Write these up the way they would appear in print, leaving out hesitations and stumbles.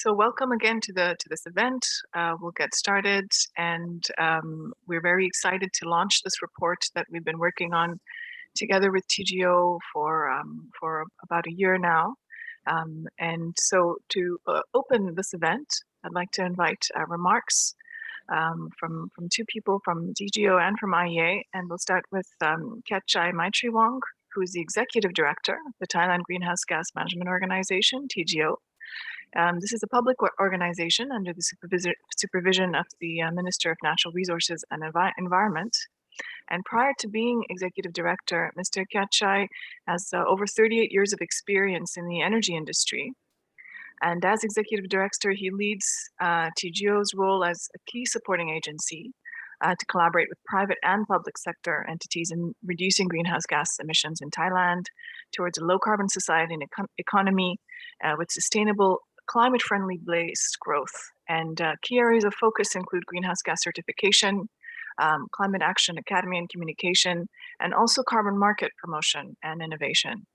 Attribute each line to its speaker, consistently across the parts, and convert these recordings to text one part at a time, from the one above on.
Speaker 1: So welcome again to this event. We'll get started, and we're very excited to launch this report that we've been working on together with TGO for about a year now. And so to open this event, I'd like to invite remarks from two people from TGO and from IEA, and we'll start with Ketchai Maitriwong, who is the Executive Director of the Thailand Greenhouse Gas Management Organization, TGO. This is a public organization under the supervision of the Minister of Natural Resources and Environment. And prior to being Executive Director, Mr. Ketchai has over 38 years of experience in the energy industry. And as Executive Director, he leads TGO's role as a key supporting agency to collaborate with private and public sector entities in reducing greenhouse gas emissions in Thailand towards a low carbon society and economy with sustainable climate-friendly based growth. And key areas of focus include greenhouse gas certification, climate action academy and communication, and also carbon market promotion and innovation.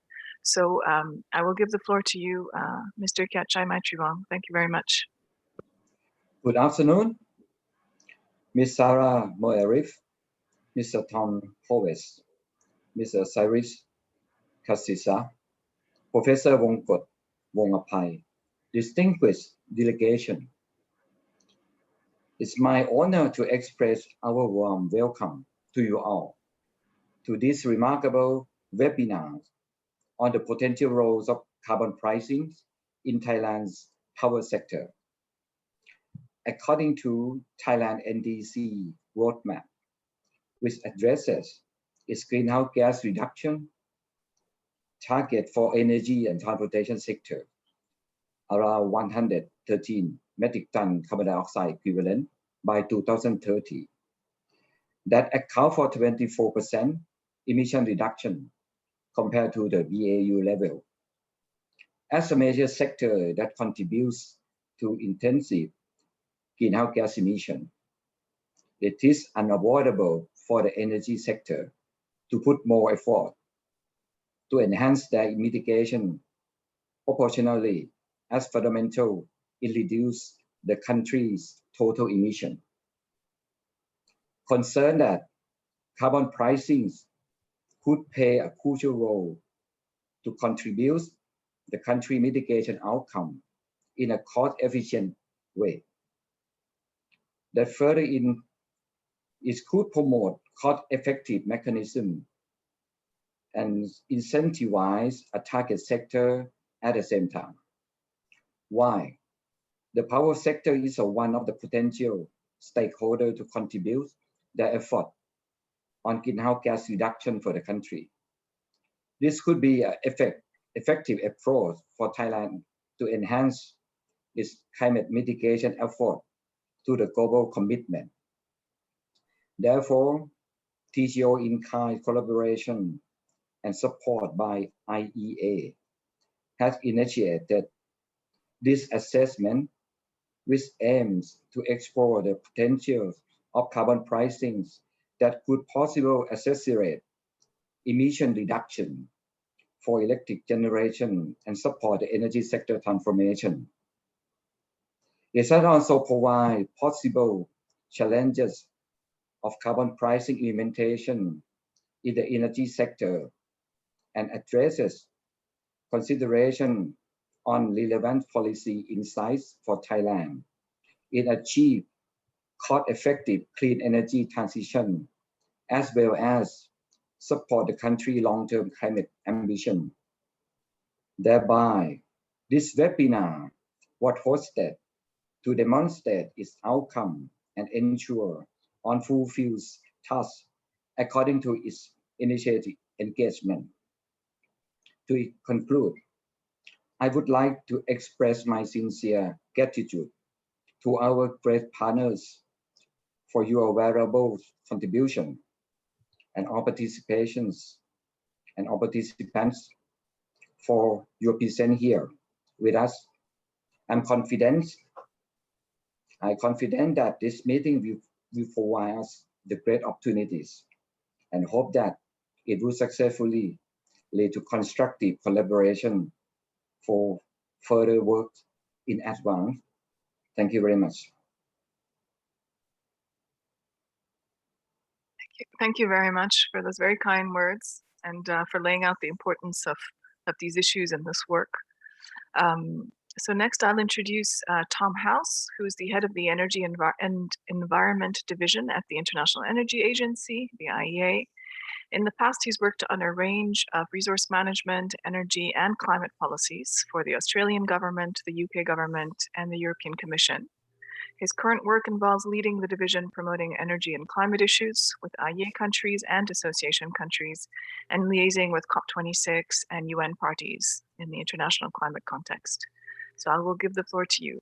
Speaker 1: So I will give the floor to you, Mr. Ketchai Maitriwong. Thank you very much.
Speaker 2: Good afternoon, Ms. Sarah Moerif, Mr. Tom Hoves, Mr. Cyrus Kassisa, Professor Wongkot Wongapai, distinguished delegation. It's my honor to express our warm welcome to you all to this remarkable webinar on the potential roles of carbon pricing in Thailand's power sector. According to Thailand NDC roadmap, which addresses its greenhouse gas reduction target for energy and transportation sector, around 113 metric ton carbon dioxide equivalent by 2030. That account for 24% emission reduction compared to the BAU level. As a major sector that contributes to intensive greenhouse gas emission, it is unavoidable for the energy sector to put more effort to enhance their mitigation proportionally as fundamental in reduce the country's total emission. Concerned that carbon pricing could play a crucial role to contribute the country mitigation outcome in a cost-efficient way. That further it could promote cost-effective mechanism and incentivize a target sector at the same time. Why? The power sector is one of the potential stakeholders to contribute their effort on greenhouse gas reduction for the country. This could be an effective approach for Thailand to enhance its climate mitigation effort to the global commitment. Therefore, TGO in-kind collaboration and support by IEA has initiated this assessment, which aims to explore the potential of carbon pricing that could possibly accelerate emission reduction for electric generation and support the energy sector transformation. It has also provide possible challenges of carbon pricing implementation in the energy sector and addresses consideration on relevant policy insights for Thailand in achieve cost-effective clean energy transition, as well as support the country's long-term climate ambition. Thereby, this webinar was hosted to demonstrate its outcome and ensure on fulfills tasks according to its initiative engagement. To conclude, I would like to express my sincere gratitude to our great partners for your valuable contribution and all participations and all participants for your presence here with us. I'm confident that this meeting will provide us the great opportunities and hope that it will successfully lead to constructive collaboration for further work in advance. Thank you very much.
Speaker 1: Thank you very much for those very kind words and for laying out the importance of these issues and this work. So next I'll introduce Tom House, who is the head of the Energy and Environment Division at the International Energy Agency, the IEA. In the past, he's worked on a range of resource management, energy, and climate policies for the Australian government, the UK government, and the European Commission. His current work involves leading the division promoting energy and climate issues with IEA countries and association countries, and liaising with COP26 and UN parties in the international climate context. So I will give the floor to you.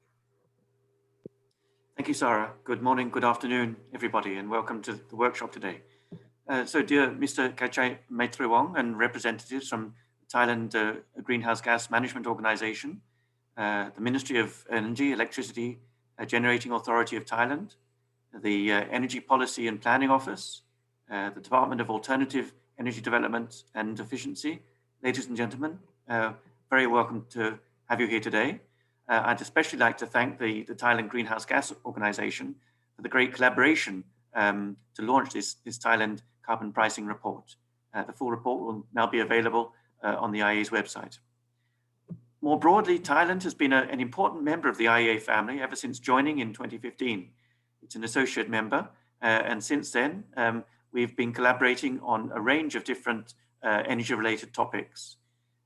Speaker 3: Thank you, Sarah. Good morning, good afternoon, everybody, and welcome to the workshop today. So dear Mr. Kachai Maitriwong and representatives from Thailand Greenhouse Gas Management Organization, the Ministry of Energy, Electricity, Generating Authority of Thailand, the Energy Policy and Planning Office, the Department of Alternative Energy Development and Efficiency. Ladies and gentlemen, very welcome to have you here today. I'd especially like to thank the Thailand Greenhouse Gas Organization for the great collaboration to launch this Thailand carbon pricing report. The full report will now be available on the IEA's website. More broadly, Thailand has been an important member of the IEA family ever since joining in 2015. It's an associate member, and since then, we've been collaborating on a range of different energy-related topics.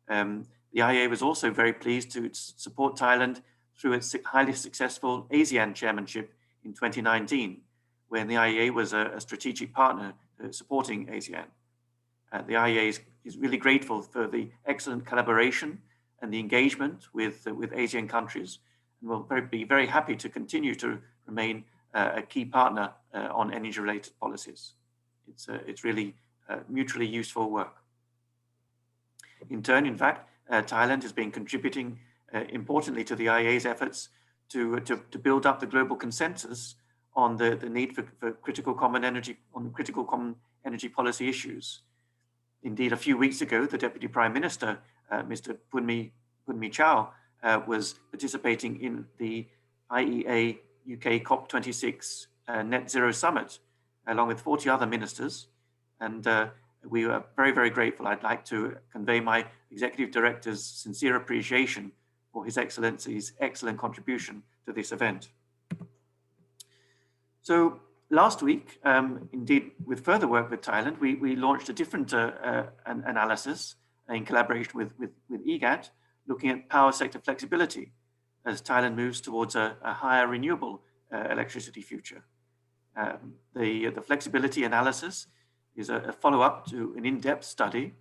Speaker 3: The IEA was also very pleased to support Thailand through its highly successful ASEAN chairmanship in 2019, when the IEA was a strategic partner supporting ASEAN. The IEA is really grateful for the excellent collaboration and the engagement with ASEAN countries, and will be very happy to continue to remain a key partner on energy-related policies. It's really mutually useful work. In turn, in fact, Thailand has been contributing importantly to the IEA's efforts to build up the global consensus on the need for critical common energy policy issues. Indeed, a few weeks ago, the Deputy Prime Minister, Mr. Punmi Chau, was participating in the IEA UK COP26 Net Zero Summit, along with 40 other ministers. And we are very, very grateful. I'd like to convey my Executive Director's sincere appreciation for His Excellency's excellent contribution to this event. So last week, indeed, with further work with Thailand, we launched a different analysis in collaboration with EGAT, looking at power sector flexibility as Thailand moves towards a higher renewable electricity future. The flexibility analysis is a follow-up to an in-depth study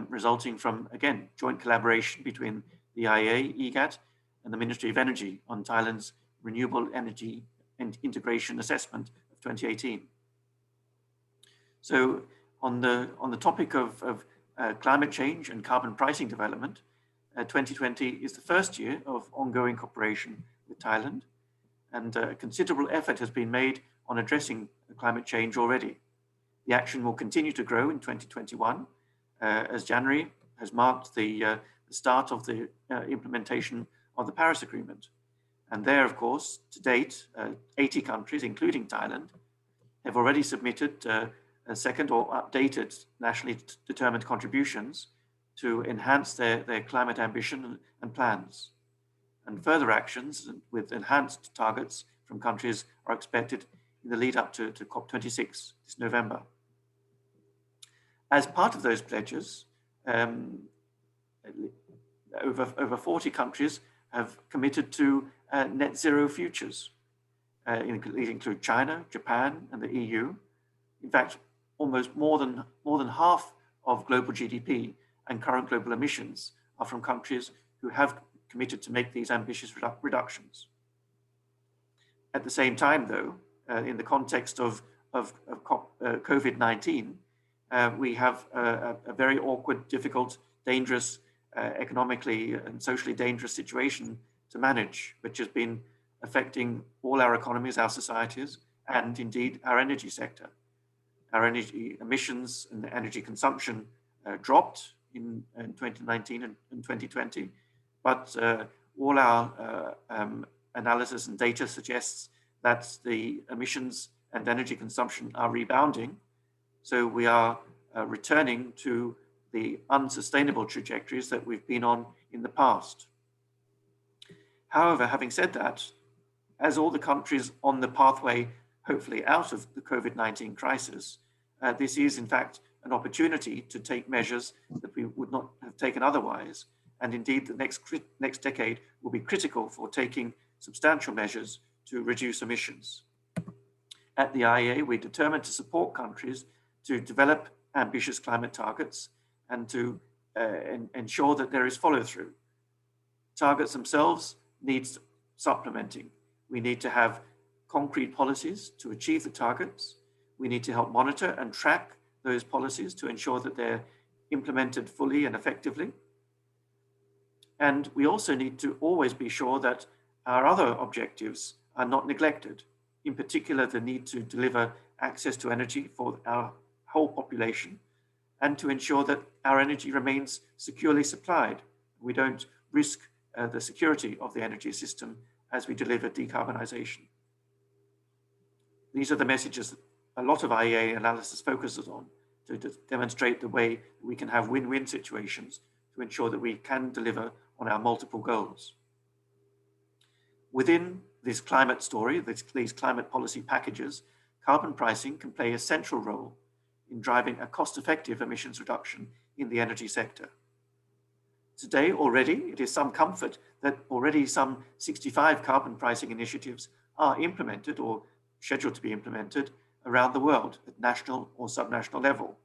Speaker 3: resulting from, again, joint collaboration between the IEA, EGAT, and the Ministry of Energy on Thailand's Renewable Energy and Integration Assessment of 2018. So on the topic of climate change and carbon pricing development, 2020 is the first year of ongoing cooperation with Thailand, and considerable effort has been made on addressing climate change already. The action will continue to grow in 2021, as January has marked the start of the implementation of the Paris Agreement. And there, of course, to date, 80 countries, including Thailand, have already submitted a second or updated nationally determined contributions to enhance their climate ambition and plans. And further actions with enhanced targets from countries are expected in the lead up to COP26 this November. As part of those pledges, over 40 countries have committed to net zero futures. These include China, Japan, and the EU. In fact, almost more than half of global GDP and current global emissions are from countries who have committed to make these ambitious reductions. At the same time, though, in the context of COVID-19, we have a very awkward, difficult, dangerous, economically and socially dangerous situation to manage, which has been affecting all our economies, our societies, and indeed our energy sector. Our energy emissions and energy consumption dropped in 2019 and 2020, but all our analysis and data suggests that the emissions and energy consumption are rebounding. So we are returning to the unsustainable trajectories that we've been on in the past. However, having said that, as all the countries on the pathway, hopefully out of the COVID-19 crisis, this is in fact an opportunity to take measures that we would not have taken otherwise. And indeed, the next decade will be critical for taking substantial measures to reduce emissions. At the IEA, we're determined to support countries to develop ambitious climate targets and to ensure that there is follow-through. Targets themselves need supplementing. We need to have concrete policies to achieve the targets. We need to help monitor and track those policies to ensure that they're implemented fully and effectively. And we also need to always be sure that our other objectives are not neglected. In particular, the need to deliver access to energy for our whole population and to ensure that our energy remains securely supplied. We don't risk the security of the energy system as we deliver decarbonization. These are the messages that a lot of IEA analysis focuses on to demonstrate the way we can have win-win situations to ensure that we can deliver on our multiple goals. Within this climate story, these climate policy packages, carbon pricing can play a central role in driving a cost-effective emissions reduction in the energy sector. Today, already, it is some comfort that already some 65 carbon pricing initiatives are implemented or scheduled to be implemented around the world at national or subnational level.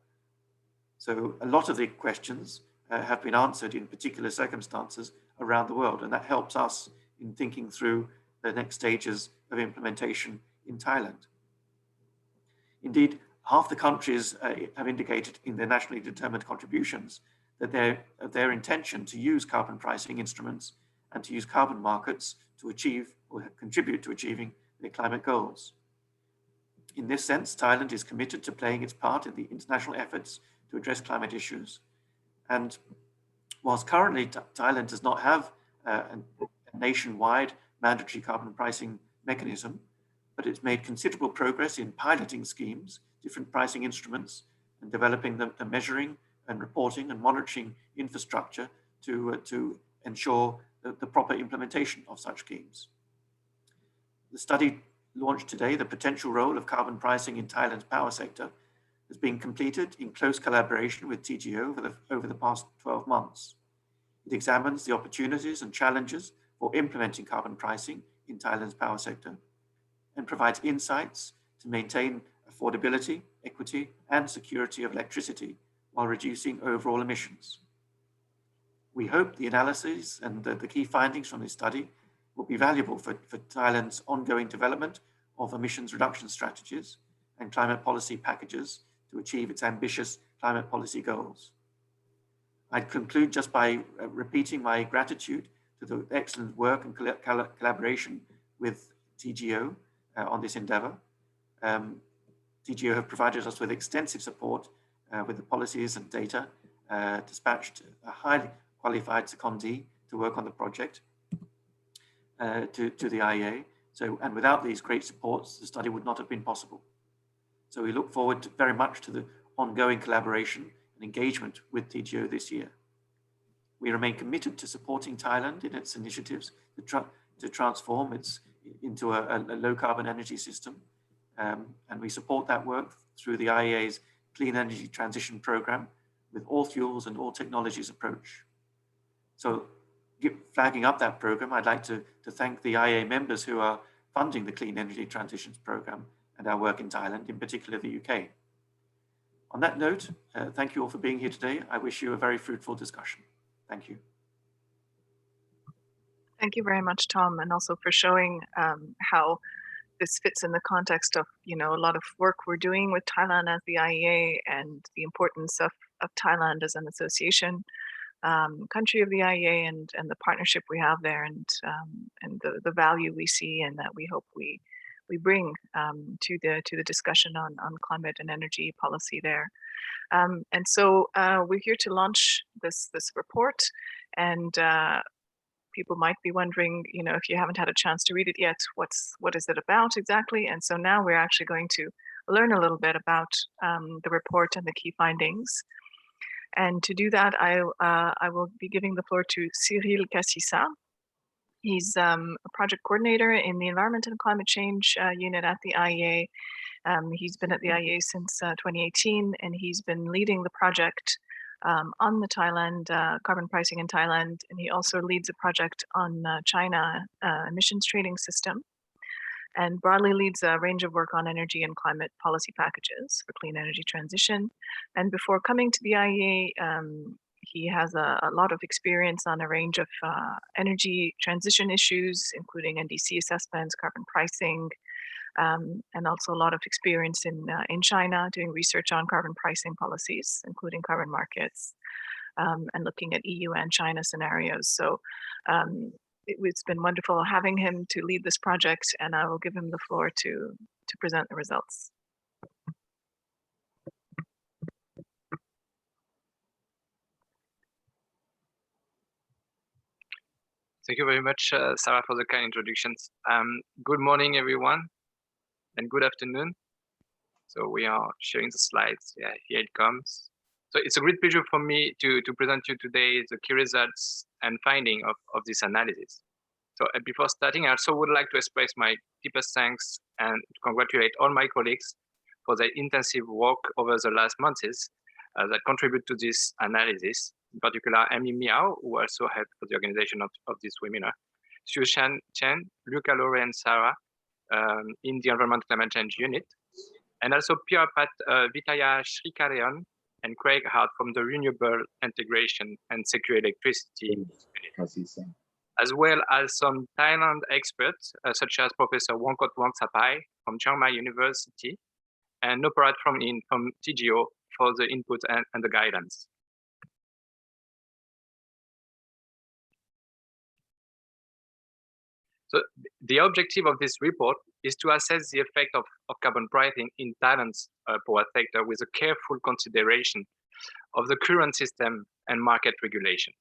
Speaker 3: So a lot of the questions have been answered in particular circumstances around the world, and that helps us in thinking through the next stages of implementation in Thailand. Indeed, half the countries have indicated in their nationally determined contributions that their intention to use carbon pricing instruments and to use carbon markets to achieve or contribute to achieving their climate goals. In this sense, Thailand is committed to playing its part in the international efforts to address climate issues. And whilst currently Thailand does not have a nationwide mandatory carbon pricing mechanism, but it's made considerable progress in piloting schemes, different pricing instruments, and developing the measuring and reporting and monitoring infrastructure to ensure the proper implementation of such schemes. The study launched today, The Potential Role of Carbon Pricing in Thailand's Power Sector, has been completed in close collaboration with TGO over the past 12 months. It examines the opportunities and challenges for implementing carbon pricing in Thailand's power sector and provides insights to maintain affordability, equity, and security of electricity while reducing overall emissions. We hope the analyses and the key findings from this study will be valuable for Thailand's ongoing development of emissions reduction strategies and climate policy packages to achieve its ambitious climate policy goals. I'd conclude just by repeating my gratitude to the excellent work and collaboration with TGO on this endeavor. TGO have provided us with extensive support with the policies and data, dispatched a highly qualified secondee to work on the project to the IEA. And without these great supports, the study would not have been possible. So we look forward very much to the ongoing collaboration and engagement with TGO this year. We remain committed to supporting Thailand in its initiatives to transform into a low carbon energy system. And we support that work through the IEA's Clean Energy Transition Program with all fuels and all technologies approach. So flagging up that program, I'd like to thank the IEA members who are funding the Clean Energy Transitions Program and our work in Thailand, in particular the UK. On that note, thank you all for being here today. I wish you a very fruitful discussion. Thank you.
Speaker 1: Thank you very much, Tom, and also for showing how this fits in the context of, a lot of work we're doing with Thailand as the IEA and the importance of Thailand as an association country of the IEA and the partnership we have there and the value we see and that we hope we bring to the discussion on climate and energy policy there. And so we're here to launch this report, and people might be wondering, if you haven't had a chance to read it yet, what is it about exactly? And so now we're actually going to learn a little bit about the report and the key findings. And to do that, I will be giving the floor to Cyril Cassissa. He's a project coordinator in the Environment and Climate Change unit at the IEA. He's been at the IEA since 2018, and he's been leading the project on the Thailand carbon pricing in Thailand, and he also leads a project on China emissions trading system, and broadly leads a range of work on energy and climate policy packages for clean energy transition. And before coming to the IEA, he has a lot of experience on a range of energy transition issues, including NDC assessments, carbon pricing, and also a lot of experience in China doing research on carbon pricing policies, including carbon markets, and looking at EU and China scenarios. So it's been wonderful having him to lead this project, and I will give him the floor to present the results.
Speaker 4: Thank you very much, Sarah, for the kind introductions. Good morning, everyone, and good afternoon. So we are sharing the slides. Yeah, here it comes. So it's a great pleasure for me to present you today the key results and finding of this analysis. So before starting, I also would like to express my deepest thanks and to congratulate all my colleagues for their intensive work over the last months that contribute to this analysis. In particular, Amy Miao, who also helped for the organization of this webinar, Sushan Chen, Luca Lore, and Sarah in the Environment Climate Change Unit, and also Piyapat Vitaya Shrikarayan and Craig Hart from the Renewable Integration and Secure Electricity Unit, as well as some Thailand experts, such as Professor Wongkot Wongsapai from Chiang Mai University, and Noparat from TGO for the input and the guidance. So the objective of this report is to assess the effect of carbon pricing in Thailand's power sector with a careful consideration of the current system and market regulations.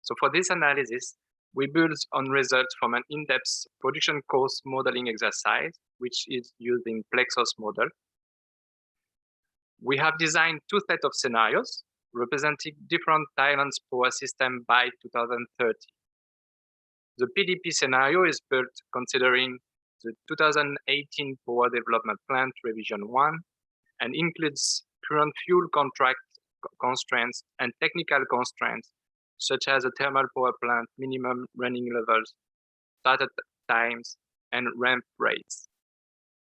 Speaker 4: So for this analysis, we build on results from an in-depth production cost modeling exercise, which is using Plexos model. We have designed two sets of scenarios representing different Thailand's power system by 2030. The PDP scenario is built considering the 2018 Power Development Plan Revision 1 and includes current fuel contract constraints and technical constraints, such as a thermal power plant minimum running levels, startup times, and ramp rates.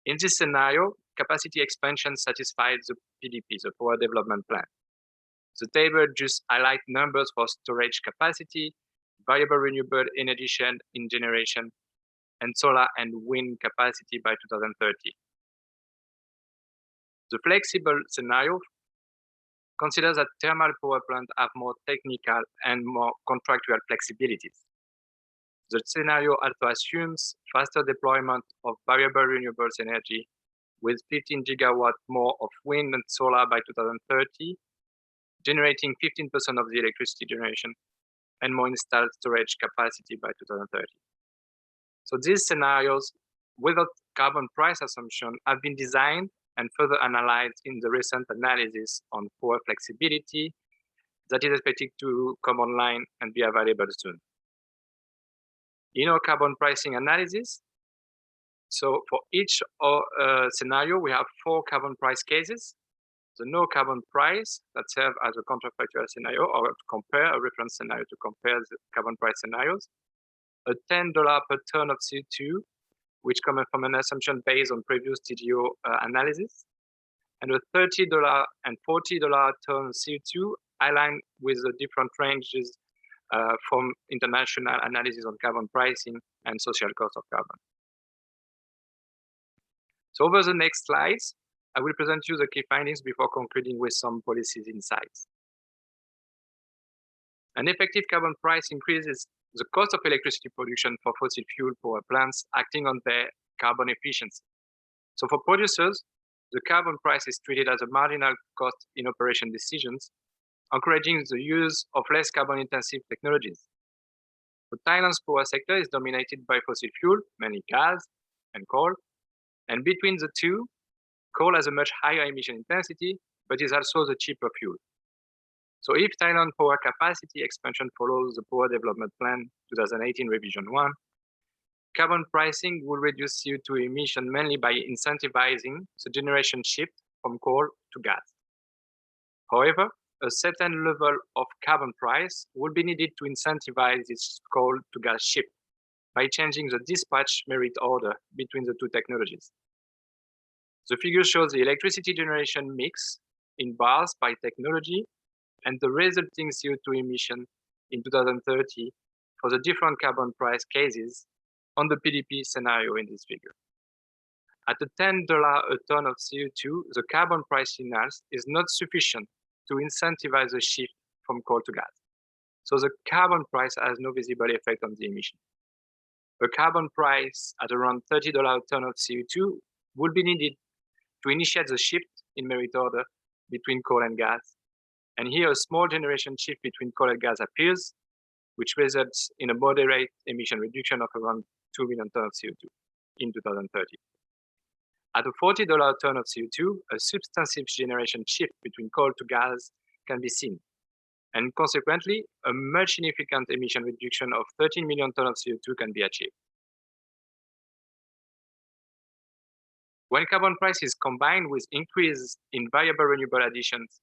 Speaker 4: In this scenario, capacity expansion satisfies the PDP, the Power Development Plan. The table just highlights numbers for storage capacity, variable renewable energy share in generation, and solar and wind capacity by 2030. The flexible scenario considers that thermal power plants have more technical and more contractual flexibilities. The scenario also assumes faster deployment of variable renewables energy with 15 gigawatts more of wind and solar by 2030, generating 15% of the electricity generation, and more installed storage capacity by 2030. So these scenarios, without carbon price assumption, have been designed and further analyzed in the recent analysis on power flexibility that is expected to come online and be available soon. In our carbon pricing analysis, so for each scenario, we have 4 carbon price cases. The no carbon price that serve as a counterfactual scenario or to compare a reference scenario to compare the carbon price scenarios, a $10 per ton of CO2, which comes from an assumption based on previous TGO analysis, and a $30 and $40 ton CO2 aligned with the different ranges from international analysis on carbon pricing and social cost of carbon. So over the next slides, I will present you the key findings before concluding with some policies insights. An effective carbon price increases the cost of electricity production for fossil fuel power plants acting on their carbon efficiency. So for producers, the carbon price is treated as a marginal cost in operation decisions, encouraging the use of less carbon intensive technologies. The Thailand's power sector is dominated by fossil fuel, mainly gas and coal. And between the two, coal has a much higher emission intensity, but is also the cheaper fuel. So if Thailand power capacity expansion follows the Power Development Plan 2018 Revision 1, carbon pricing will reduce CO2 emission mainly by incentivizing the generation shift from coal to gas. However, a certain level of carbon price will be needed to incentivize this coal to gas shift by changing the dispatch merit order between the two technologies. The figure shows the electricity generation mix in bars by technology and the resulting CO2 emission in 2030 for the different carbon price cases on the PDP scenario in this figure. At a $10 a ton of CO2, the carbon price signals is not sufficient to incentivize the shift from coal to gas. So the carbon price has no visible effect on the emission. A carbon price at around $30 a ton of CO2 would be needed to initiate the shift in merit order between coal and gas. And here a small generation shift between coal and gas appears, which results in a moderate emission reduction of around 2 million tons of CO2 in 2030. At a $40 a ton of CO2, a substantive generation shift between coal to gas can be seen. And consequently, a much significant emission reduction of 13 million tons of CO2 can be achieved. When carbon price is combined with increase in variable renewable additions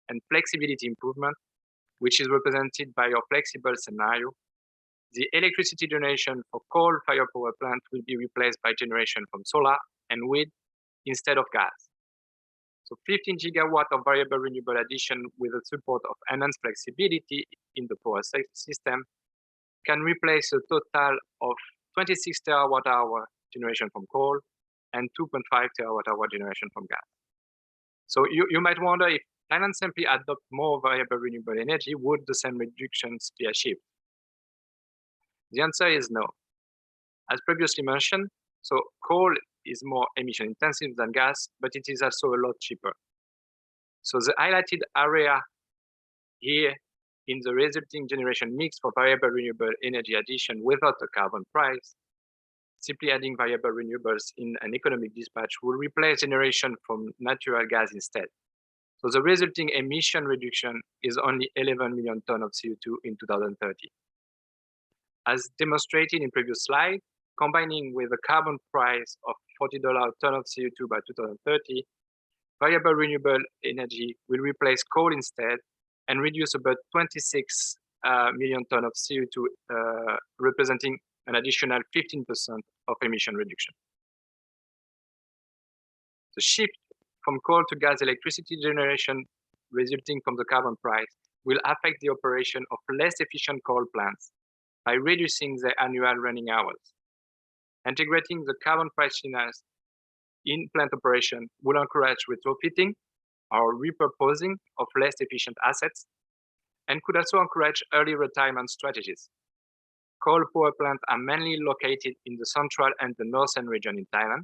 Speaker 4: and flexibility improvement, which is represented by our flexible scenario, the electricity generation for coal-fired power plant will be replaced by generation from solar and wind instead of gas. So 15 gigawatt of variable renewable addition with the support of enhanced flexibility in the power system can replace a total of 26 terawatt-hour generation from coal and 2.5 terawatt-hour generation from gas. So you might wonder if Thailand simply adopt more variable renewable energy, would the same reductions be achieved? The answer is no. As previously mentioned, so coal is more emission intensive than gas, but it is also a lot cheaper. So the highlighted area here in the resulting generation mix for variable renewable energy addition without a carbon price, simply adding variable renewables in an economic dispatch will replace generation from natural gas instead. So the resulting emission reduction is only 11 million tons of CO2 in 2030. As demonstrated in previous slide, combining with a carbon price of $40 a ton of CO2 by 2030, variable renewable energy will replace coal instead and reduce about 26 million tons of CO2, representing an additional 15% of emission reduction. The shift from coal to gas electricity generation resulting from the carbon price will affect the operation of less efficient coal plants by reducing their annual running hours. Integrating the carbon price signals in plant operation will encourage retrofitting or repurposing of less efficient assets and could also encourage early retirement strategies. Coal power plants are mainly located in the central and the northern region in Thailand,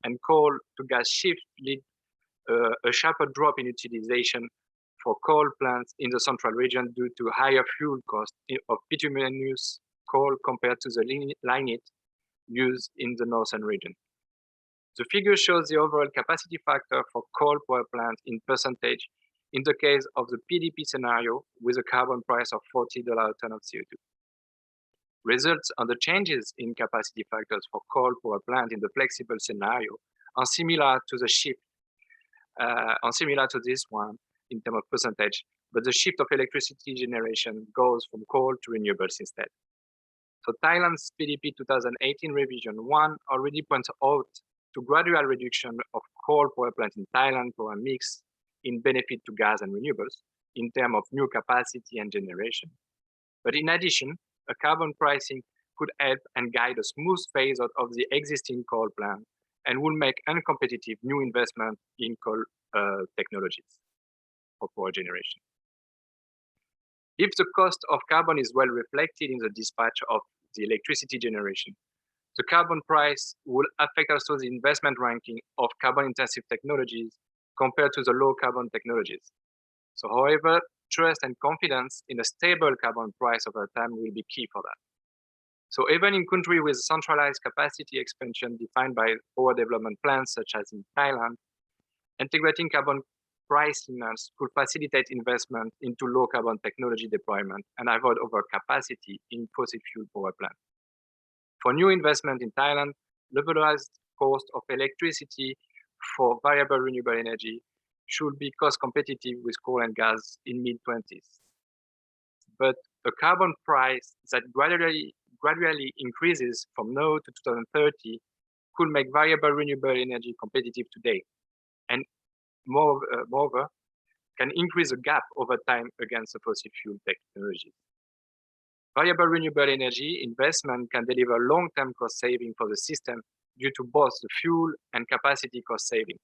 Speaker 4: and coal to gas shift lead a sharper drop in utilization for coal plants in the central region due to higher fuel cost of bituminous coal compared to the lignite used in the northern region. The figure shows the overall capacity factor for coal power plants in percentage in the case of the PDP scenario with a carbon price of $40 a ton of CO2. Results on the changes in capacity factors for coal power plant in the flexible scenario are similar to the shift, similar to this one in terms of percentage, but the shift of electricity generation goes from coal to renewables instead. So Thailand's PDP 2018 Revision 1 already points out to gradual reduction of coal power plant in Thailand power mix in benefit to gas and renewables in terms of new capacity and generation. But in addition, a carbon pricing could help and guide a smooth phase out of the existing coal plant and will make uncompetitive new investment in coal technologies for power generation. If the cost of carbon is well reflected in the dispatch of the electricity generation, the carbon price will affect also the investment ranking of carbon-intensive technologies compared to the low-carbon technologies. So however, trust and confidence in a stable carbon price over time will be key for that. So even in countries with centralized capacity expansion defined by power development plans, such as in Thailand, integrating carbon price signals could facilitate investment into low carbon technology deployment and avoid overcapacity in fossil fuel power plants. For new investment in Thailand, levelized cost of electricity for variable renewable energy should be cost competitive with coal and gas in mid-20s. But a carbon price that gradually increases from now to 2030 could make variable renewable energy competitive today, and moreover, can increase the gap over time against the fossil fuel technologies. Variable renewable energy investment can deliver long-term cost saving for the system due to both the fuel and capacity cost saving.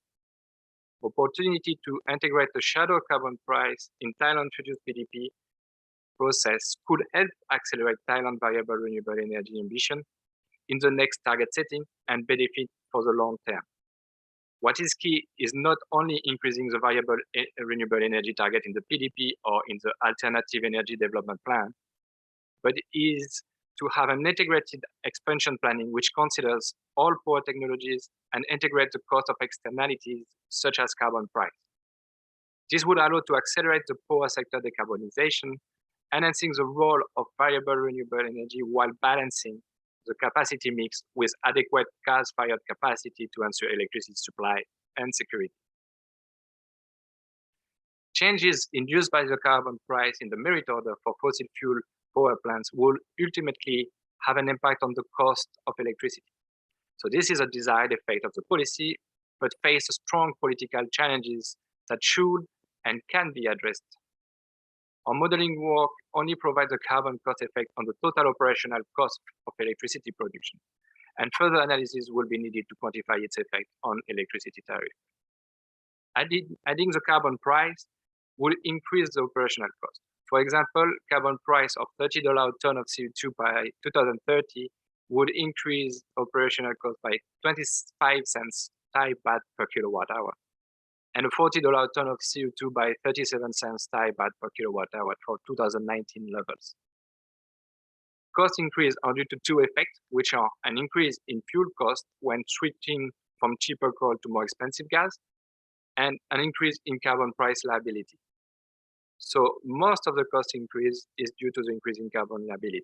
Speaker 4: Opportunity to integrate the shadow carbon price in Thailand's future PDP process could help accelerate Thailand's variable renewable energy ambition in the next target setting and benefit for the long term. What is key is not only increasing the variable renewable energy target in the PDP or in the alternative energy development plan, but is to have an integrated expansion planning which considers all power technologies and integrate the cost of externalities such as carbon price. This would allow to accelerate the power sector decarbonization, enhancing the role of variable renewable energy while balancing the capacity mix with adequate gas-fired capacity to ensure electricity supply and security. Changes induced by the carbon price in the merit order for fossil fuel power plants will ultimately have an impact on the cost of electricity. So this is a desired effect of the policy, but faces strong political challenges that should and can be addressed. Our modeling work only provides a carbon cost effect on the total operational cost of electricity production, and further analysis will be needed to quantify its effect on electricity tariff. Adding the carbon price will increase the operational cost. For example, carbon price of $30 a ton of CO2 by 2030 would increase operational cost by 25 cents Thai baht per kilowatt hour, and a $40 a ton of CO2 by 37 cents Thai baht per kilowatt hour for 2019 levels. Cost increase are due to two effects, which are an increase in fuel cost when switching from cheaper coal to more expensive gas, and an increase in carbon price liability. So most of the cost increase is due to the increase in carbon liability.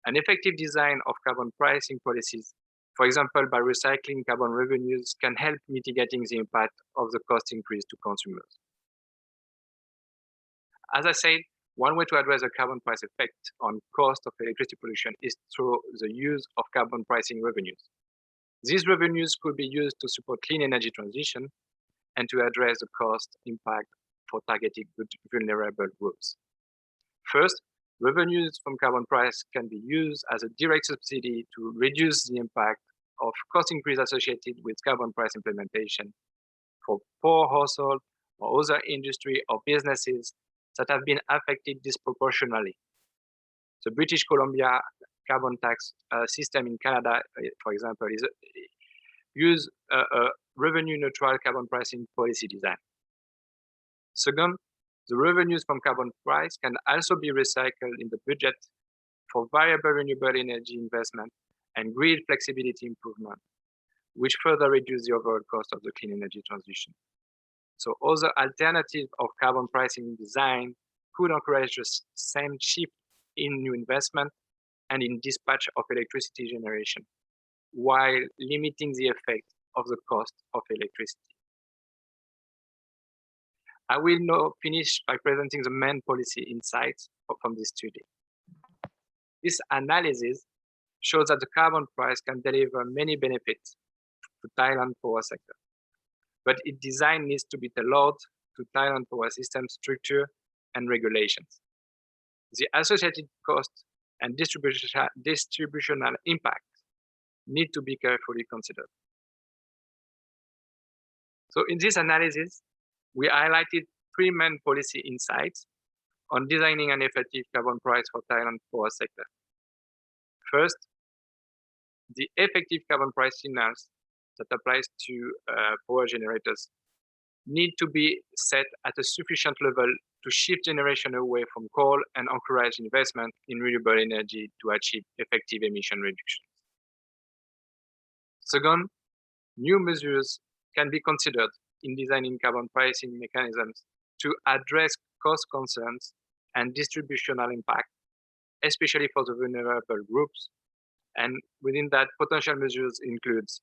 Speaker 4: An effective design of carbon pricing policies, for example, by recycling carbon revenues, can help mitigating the impact of the cost increase to consumers. As I said, one way to address the carbon price effect on cost of electricity production is through the use of carbon pricing revenues. These revenues could be used to support clean energy transition and to address the cost impact for targeted vulnerable groups. First, revenues from carbon price can be used as a direct subsidy to reduce the impact of cost increase associated with carbon price implementation for poor households or other industry or businesses that have been affected disproportionately. The British Columbia carbon tax system in Canada, for example, use a revenue-neutral carbon pricing policy design. Second, the revenues from carbon price can also be recycled in the budget for variable renewable energy investment and grid flexibility improvement, which further reduce the overall cost of the clean energy transition. So other alternatives of carbon pricing design could encourage the same shift in new investment and in dispatch of electricity generation, while limiting the effect of the cost of electricity. I will now finish by presenting the main policy insights from this study. This analysis shows that the carbon price can deliver many benefits to Thailand power sector, but its design needs to be tailored to Thailand power system structure and regulations. The associated cost and distributional impact need to be carefully considered. So in this analysis, we highlighted three main policy insights on designing an effective carbon price for Thailand power sector. First, the effective carbon price signals that applies to power generators need to be set at a sufficient level to shift generation away from coal and encourage investment in renewable energy to achieve effective emission reduction. Second, new measures can be considered in designing carbon pricing mechanisms to address cost concerns and distributional impact, especially for the vulnerable groups. And within that, potential measures includes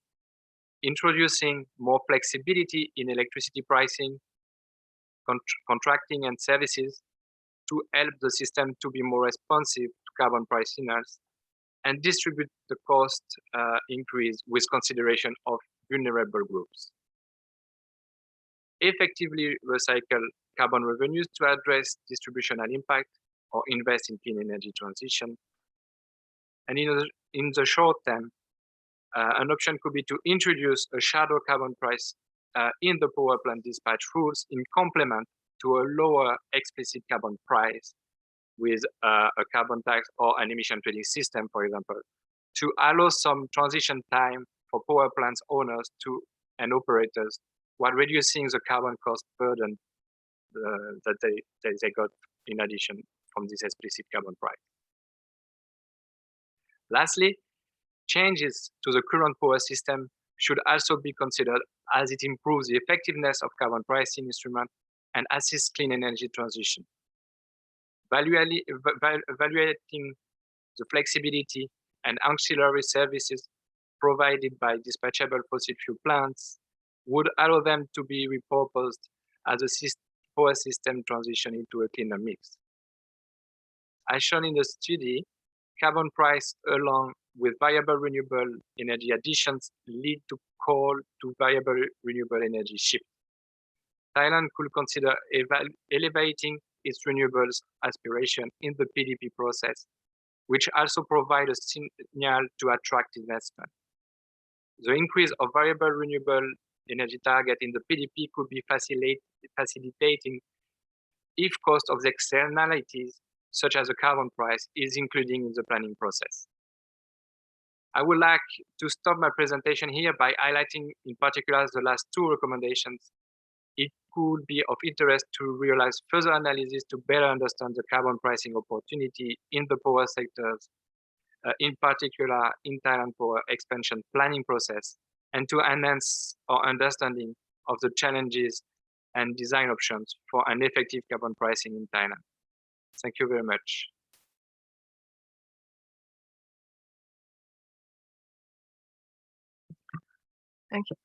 Speaker 4: introducing more flexibility in electricity pricing, contracting and services to help the system to be more responsive to carbon price signals, and distribute the cost increase with consideration of vulnerable groups. Effectively recycle carbon revenues to address distributional impact or invest in clean energy transition. And in the short term, an option could be to introduce a shadow carbon price in the power plant dispatch rules in complement to a lower explicit carbon price with a carbon tax or an emission trading system, for example, to allow some transition time for power plants owners and operators while reducing the carbon cost burden that they got in addition from this explicit carbon price. Lastly, changes to the current power system should also be considered as it improves the effectiveness of carbon pricing instrument and assists clean energy transition. Evaluating the flexibility and auxiliary services provided by dispatchable fossil fuel plants would allow them to be repurposed as a power system transition into a cleaner mix. As shown in the study, carbon price along with variable renewable energy additions lead to coal to variable renewable energy shift. Thailand could consider elevating its renewables aspiration in the PDP process, which also provide a signal to attract investment. The increase of variable renewable energy target in the PDP could be facilitating if cost of the externalities, such as the carbon price, is included in the planning process. I would like to stop my presentation here by highlighting in particular the last two recommendations. It could be of interest to realize further analysis to better understand the carbon pricing opportunity in the power sectors, in particular in Thailand power expansion planning process, and to enhance our understanding of the challenges and design options for an effective carbon pricing in Thailand. Thank you very much.
Speaker 1: Thank you.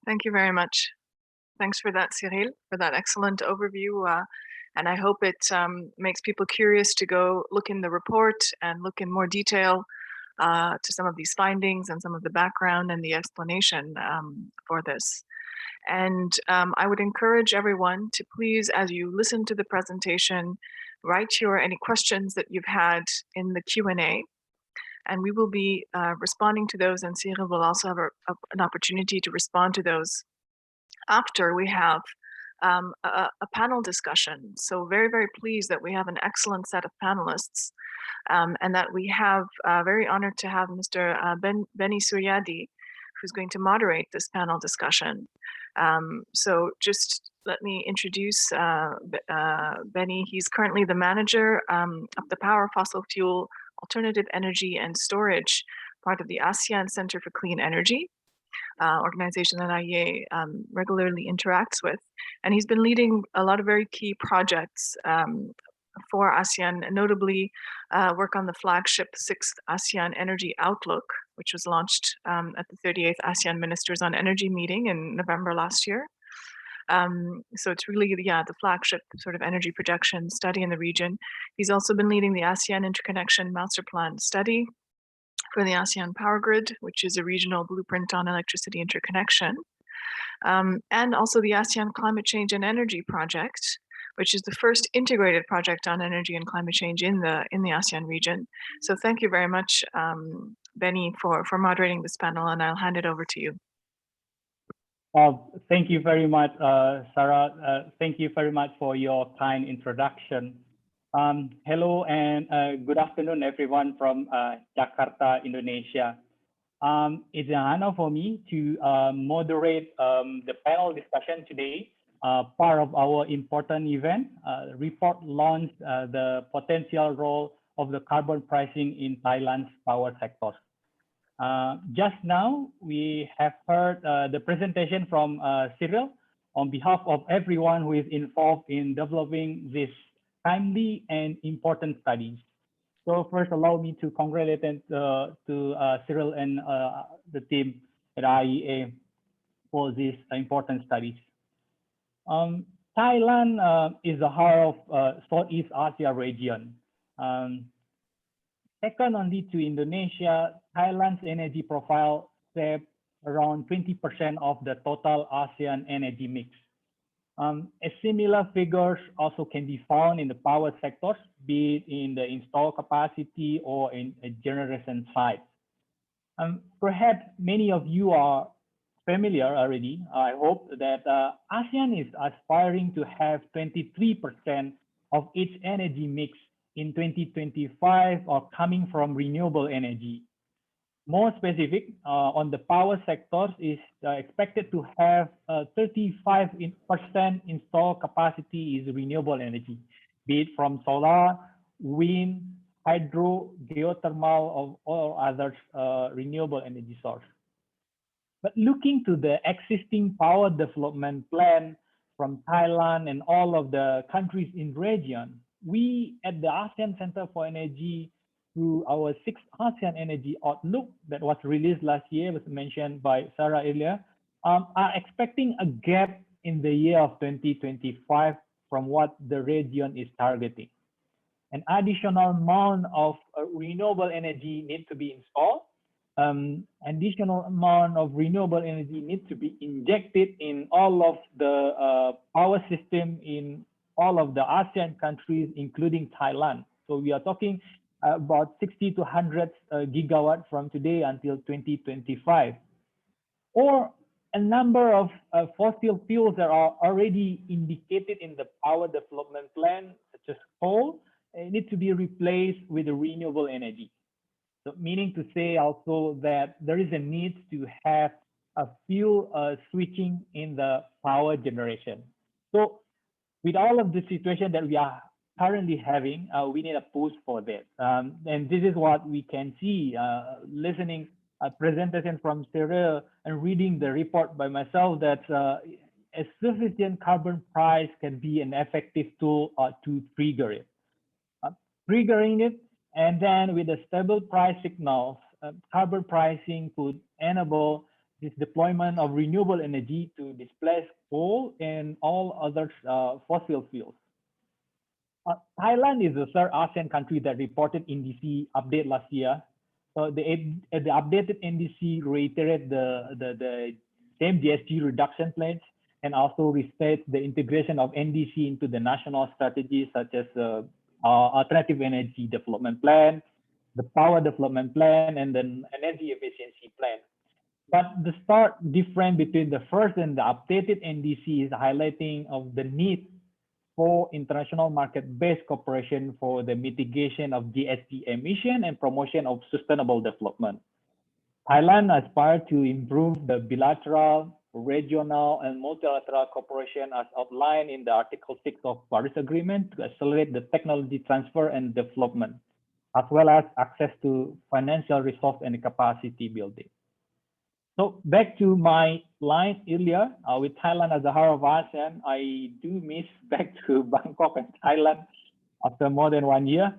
Speaker 1: Thank you very much. Thanks for that, Cyril, for that excellent overview. And I hope it makes people curious to go look in the report and look in more detail to some of these findings and some of the background and the explanation for this. And I would encourage everyone to please, as you listen to the presentation, write any questions that you've had in the Q&A. And we will be responding to those, and Cyril will also have an opportunity to respond to those after we have a panel discussion. So very, very pleased that we have an excellent set of panelists and that we have very honored to have Mr. Benny Suryadi, who's going to moderate this panel discussion. So just let me introduce Benny. He's currently the manager of the Power Fossil Fuel Alternative Energy and Storage, part of the ASEAN Center for Clean Energy, organization that IEA regularly interacts with. And he's been leading a lot of very key projects for ASEAN, notably work on the flagship 6th ASEAN Energy Outlook, which was launched at the 38th ASEAN Ministers on Energy meeting in November last year. So it's really, the flagship sort of energy projection study in the region. He's also been leading the ASEAN Interconnection Master Plan study for the ASEAN Power Grid, which is a regional blueprint on electricity interconnection. And also the ASEAN Climate Change and Energy Project, which is the first integrated project on energy and climate change in the ASEAN region. So thank you very much, Benny, for moderating this panel, and I'll hand it over to you.
Speaker 5: Thank you very much, Sarah. Thank you very much for your kind introduction. Hello and good afternoon, everyone from Jakarta, Indonesia. It's an honor for me to moderate the panel discussion today, part of our important event. Report launched the potential role of the carbon pricing in Thailand's power sector. Just now, we have heard the presentation from Cyril on behalf of everyone who is involved in developing this timely and important studies. So first, allow me to congratulate Cyril and the team at IEA for these important studies. Thailand is the heart of Southeast Asia region. Second only to Indonesia, Thailand's energy profile shapes around 20% of the total ASEAN energy mix. A similar figures also can be found in the power sectors, be it in the installed capacity or in a generation side. Perhaps many of you are familiar already. I hope that ASEAN is aspiring to have 23% of its energy mix in 2025 or coming from renewable energy. More specific on the power sectors is expected to have 35% installed capacity is renewable energy, be it from solar, wind, hydro, geothermal, or other renewable energy source. But looking to the existing power development plan from Thailand and all of the countries in region, we at the ASEAN Center for Energy, through our 6th ASEAN Energy Outlook that was released last year, was mentioned by Sarah earlier, are expecting a gap in the year of 2025 from what the region is targeting. An additional amount of renewable energy needs to be installed. Additional amount of renewable energy needs to be injected in all of the power system in all of the ASEAN countries, including Thailand. So we are talking about 60 to 100 gigawatts from today until 2025. Or a number of fossil fuels that are already indicated in the power development plan, such as coal, need to be replaced with renewable energy. So meaning to say also that there is a need to have a fuel switching in the power generation. So with all of the situation that we are currently having, we need a push for that. And this is what we can see, listening a presentation from Cyril and reading the report by myself, that a sufficient carbon price can be an effective tool to trigger it. Triggering it, and then with a stable price signals, carbon pricing could enable this deployment of renewable energy to displace coal and all other fossil fuels. Thailand is the third ASEAN country that reported NDC update last year. So the updated NDC reiterated the same GSG reduction plans and also restates the integration of NDC into the national strategies such as alternative energy development plan, the power development plan, and then energy efficiency plan. But the stark difference between the first and the updated NDC is highlighting of the need for international market-based cooperation for the mitigation of GHG emission and promotion of sustainable development. Thailand aspires to improve the bilateral, regional, and multilateral cooperation as outlined in the Article 6 of Paris Agreement to accelerate the technology transfer and development, as well as access to financial resource and capacity building. So back to my line earlier, with Thailand as the heart of ASEAN, I do miss back to Bangkok and Thailand after more than 1 year.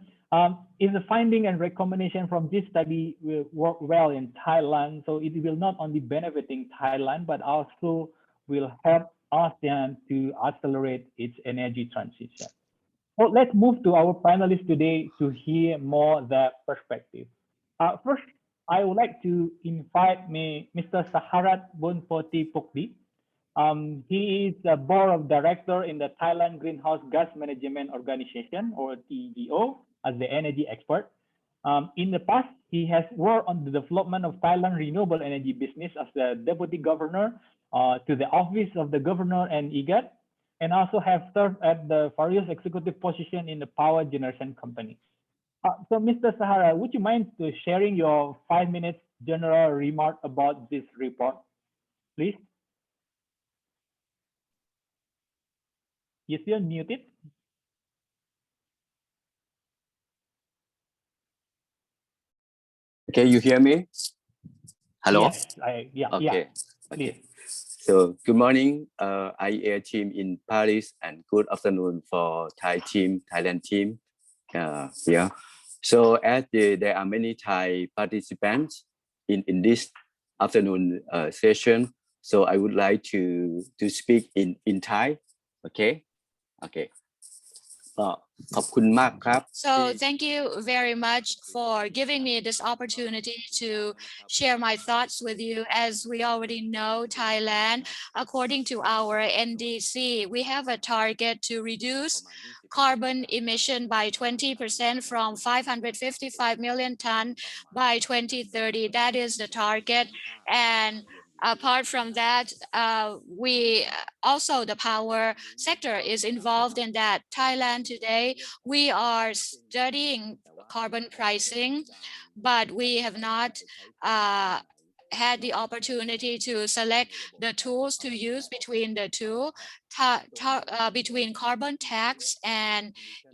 Speaker 5: If the finding and recommendation from this study will work well in Thailand, so it will not only benefiting Thailand, but also will help ASEAN to accelerate its energy transition. So let's move to our panelists today to hear more their perspective. First, I would like to invite Mr. Saharat Bonpoti Pukdi. He is the board of director in the Thailand Greenhouse Gas Management Organization, or TGO, as the energy expert. In the past, he has worked on the development of Thailand renewable energy business as the deputy governor to the office of the governor and IGAT, and also have served at the various executive positions in the power generation company. So Mr. Sahara, would you mind to sharing your 5 minutes general remark about this report, please? You're still muted.
Speaker 6: Can you hear me? Hello?
Speaker 5: Yes, yeah.
Speaker 6: Okay.
Speaker 5: Please.
Speaker 6: So good morning, IEA team in Paris, and good afternoon for Thai team, Thailand team. Yeah. So as there are many Thai participants in this afternoon session, so I would like to speak in Thai. Okay. Okay. ขอบคุณมากครับ
Speaker 7: So thank you very much for giving me this opportunity to share my thoughts with you. As we already know, Thailand, according to our NDC, we have a target to reduce carbon emission by 20% from 555 million ton by 2030. That is the target. And apart from that, we also, the power sector is involved in that. Thailand today, we are studying carbon pricing, but we have not had the opportunity to select the tools to use between the two, between carbon tax and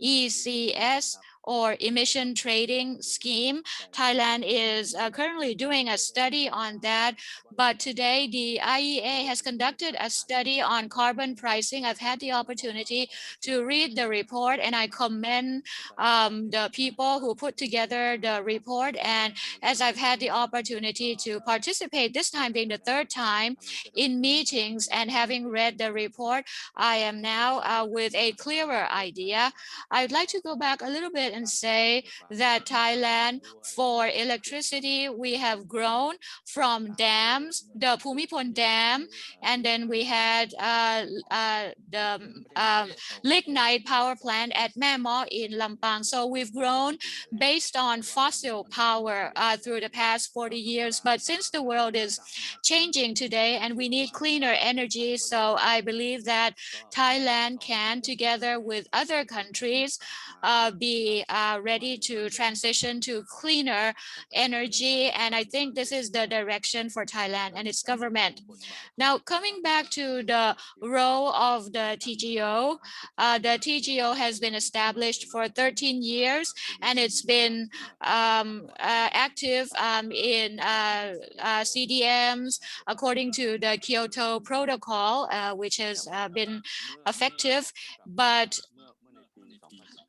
Speaker 7: ECS or emission trading scheme. Thailand is currently doing a study on that, but today the IEA has conducted a study on carbon pricing. I've had the opportunity to read the report, and I commend the people who put together the report. And as I've had the opportunity to participate, this time being the third time in meetings and having read the report, I am now with a clearer idea. I'd like to go back a little bit and say that Thailand, for electricity, we have grown from dams, the Bhumipol Dam, and then we had the lignite power plant at Mae Maw in Lampang. So we've grown based on fossil power through the past 40 years. But since the world is changing today and we need cleaner energy, so I believe that Thailand can, together with other countries, be ready to transition to cleaner energy. And I think this is the direction for Thailand and its government. Now, coming back to the role of the TGO, the TGO has been established for 13 years, and it's been active in CDMs according to the Kyoto Protocol, which has been effective. But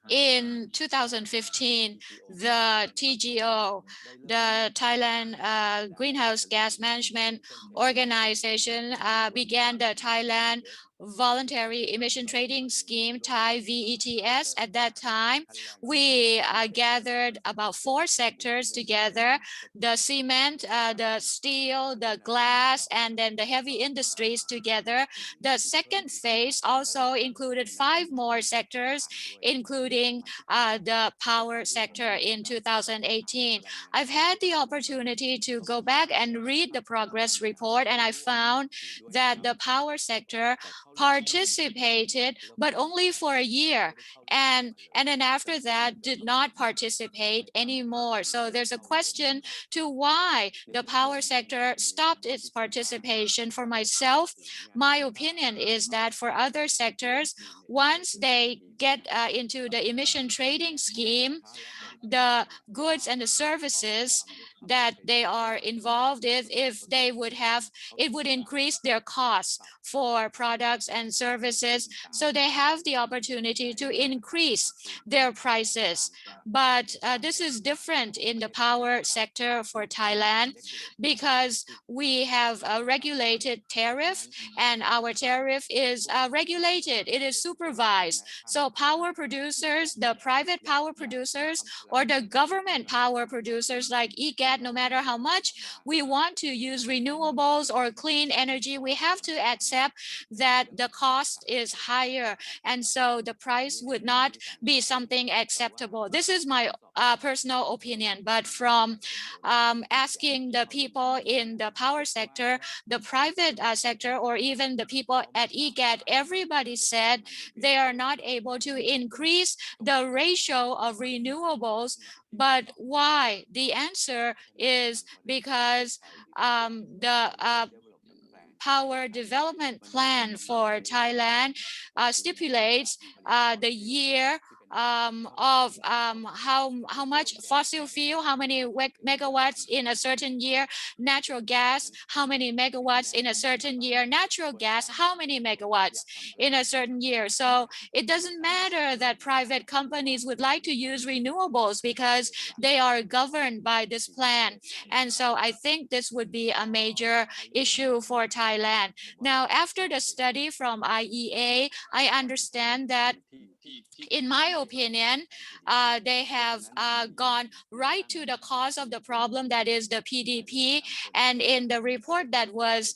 Speaker 7: in 2015, the TGO, the Thailand Greenhouse Gas Management Organization, began the Thailand Voluntary Emission Trading Scheme, Thai VETS. At that time, we gathered about 4 sectors together: the cement, the steel, the glass, and then the heavy industries together. The second phase also included 5 more sectors, including the power sector in 2018. I've had the opportunity to go back and read the progress report, and I found that the power sector participated, but only for a year. And then after that, did not participate anymore. So there's a question to why the power sector stopped its participation. For myself, my opinion is that for other sectors, once they get into the emission trading scheme, the goods and the services that they are involved in, if they would have, it would increase their costs for products and services. So they have the opportunity to increase their prices. But this is different in the power sector for Thailand, because we have a regulated tariff, and our tariff is regulated. It is supervised. So power producers, the private power producers, or the government power producers like EGAT, no matter how much we want to use renewables or clean energy, we have to accept that the cost is higher, and so the price would not be something acceptable. This is my personal opinion, but from asking the people in the power sector, the private sector, or even the people at EGAT, everybody said they are not able to increase the ratio of renewables. But why? The answer is because the power development plan for Thailand stipulates the year of how much fossil fuel, how many megawatts in a certain year, natural gas, how many megawatts in a certain year, natural gas, how many megawatts in a certain year. So it doesn't matter that private companies would like to use renewables because they are governed by this plan. And so I think this would be a major issue for Thailand. Now, after the study from IEA, I understand that, in my opinion, they have gone right to the cause of the problem, that is the PDP. And in the report that was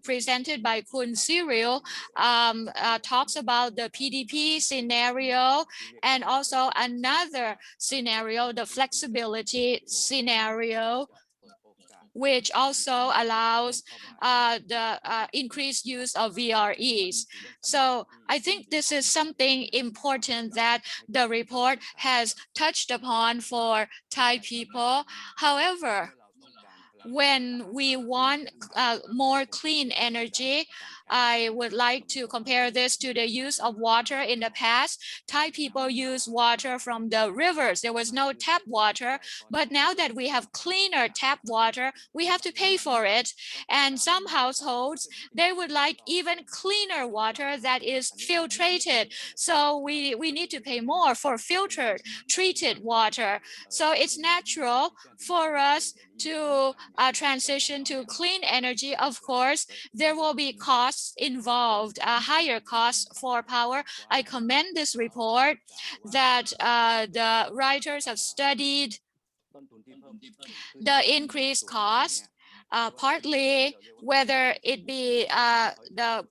Speaker 7: presented by Kun Cyril, talks about the PDP scenario and also another scenario, the flexibility scenario, which also allows the increased use of VREs. So I think this is something important that the report has touched upon for Thai people. However, when we want more clean energy, I would like to compare this to the use of water in the past. Thai people use water from the rivers. There was no tap water, but now that we have cleaner tap water, we have to pay for it. And some households, they would like even cleaner water that is filtrated. So we need to pay more for filtered, treated water. So it's natural for us to transition to clean energy. Of course, there will be costs involved, higher costs for power. I commend this report that the writers have studied the increased cost, partly whether it be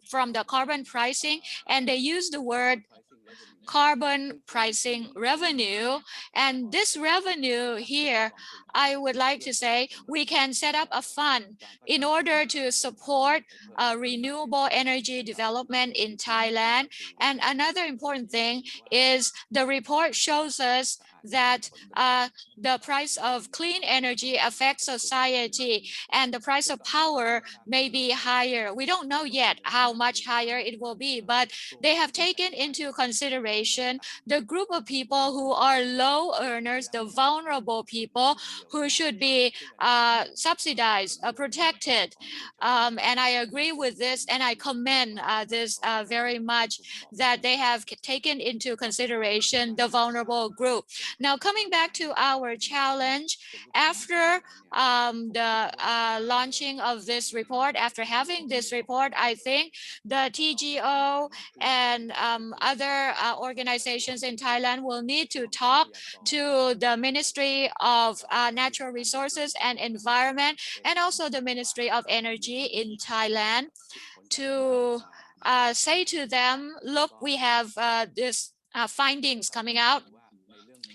Speaker 7: from the carbon pricing, and they use the word carbon pricing revenue. And this revenue here, I would like to say, we can set up a fund in order to support renewable energy development in Thailand. And another important thing is the report shows us that the price of clean energy affects society, and the price of power may be higher. We don't know yet how much higher it will be, but they have taken into consideration the group of people who are low earners, the vulnerable people who should be subsidized, protected. And I agree with this, and I commend this very much, that they have taken into consideration the vulnerable group. Now, coming back to our challenge, after the launching of this report, after having this report, I think the TGO and other organizations in Thailand will need to talk to the Ministry of Natural Resources and Environment, and also the Ministry of Energy in Thailand, to say to them, look, we have this findings coming out.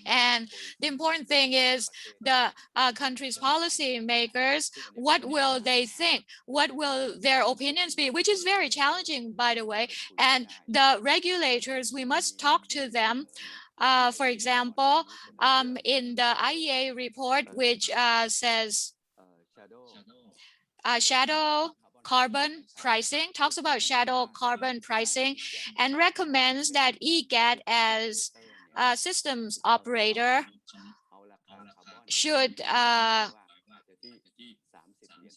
Speaker 7: And the important thing is the country's policy makers, what will they think? What will their opinions be? Which is very challenging, by the way. And the regulators, we must talk to them. For example, in the IEA report, which says shadow carbon pricing, talks about shadow carbon pricing, and recommends that EGAT as a systems operator should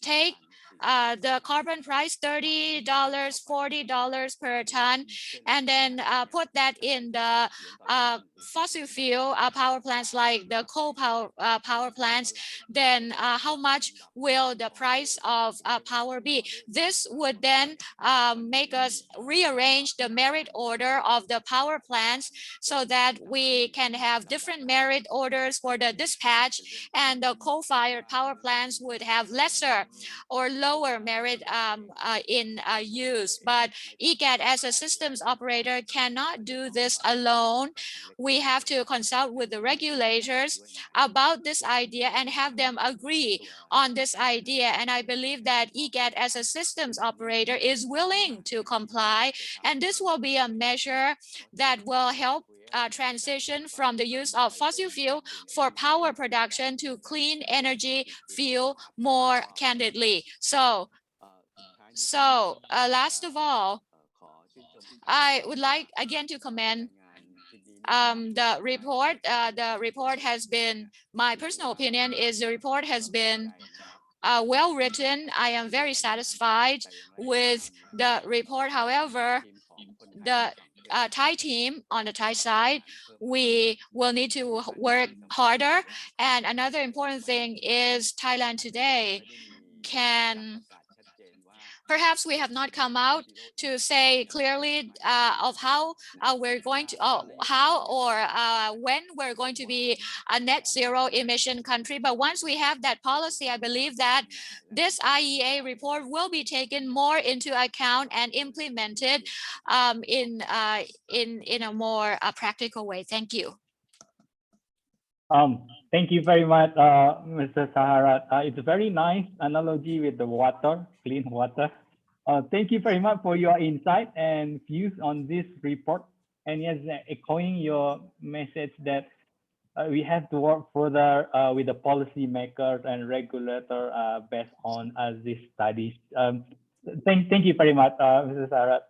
Speaker 7: take the carbon price, $30, $40 per ton, and then put that in the fossil fuel power plants like the coal power plants, then how much will the price of power be? This would then make us rearrange the merit order of the power plants so that we can have different merit orders for the dispatch, and the coal-fired power plants would have lesser or lower merit in use. But EGAT as a systems operator cannot do this alone. We have to consult with the regulators about this idea and have them agree on this idea. And I believe that EGAT as a systems operator is willing to comply. And this will be a measure that will help transition from the use of fossil fuel for power production to clean energy fuel more candidly. So last of all, I would like again to commend the report. The report has been, my personal opinion is the report has been well written. I am very satisfied with the report. However, the Thai team on the Thai side, we will need to work harder. And another important thing is Thailand today can, perhaps we have not come out to say clearly of how we're going to, how or when we're going to be a net zero emission country. But once we have that policy, I believe that this IEA report will be taken more into account and implemented in a more practical way. Thank you.
Speaker 5: Thank you very much, Mr. Saharat. It's a very nice analogy with the water, clean water. Thank you very much for your insight and views on this report. And yes, echoing your message that we have to work further with the policymakers and regulator based on these studies. Thank you very much, Mr. Saharat.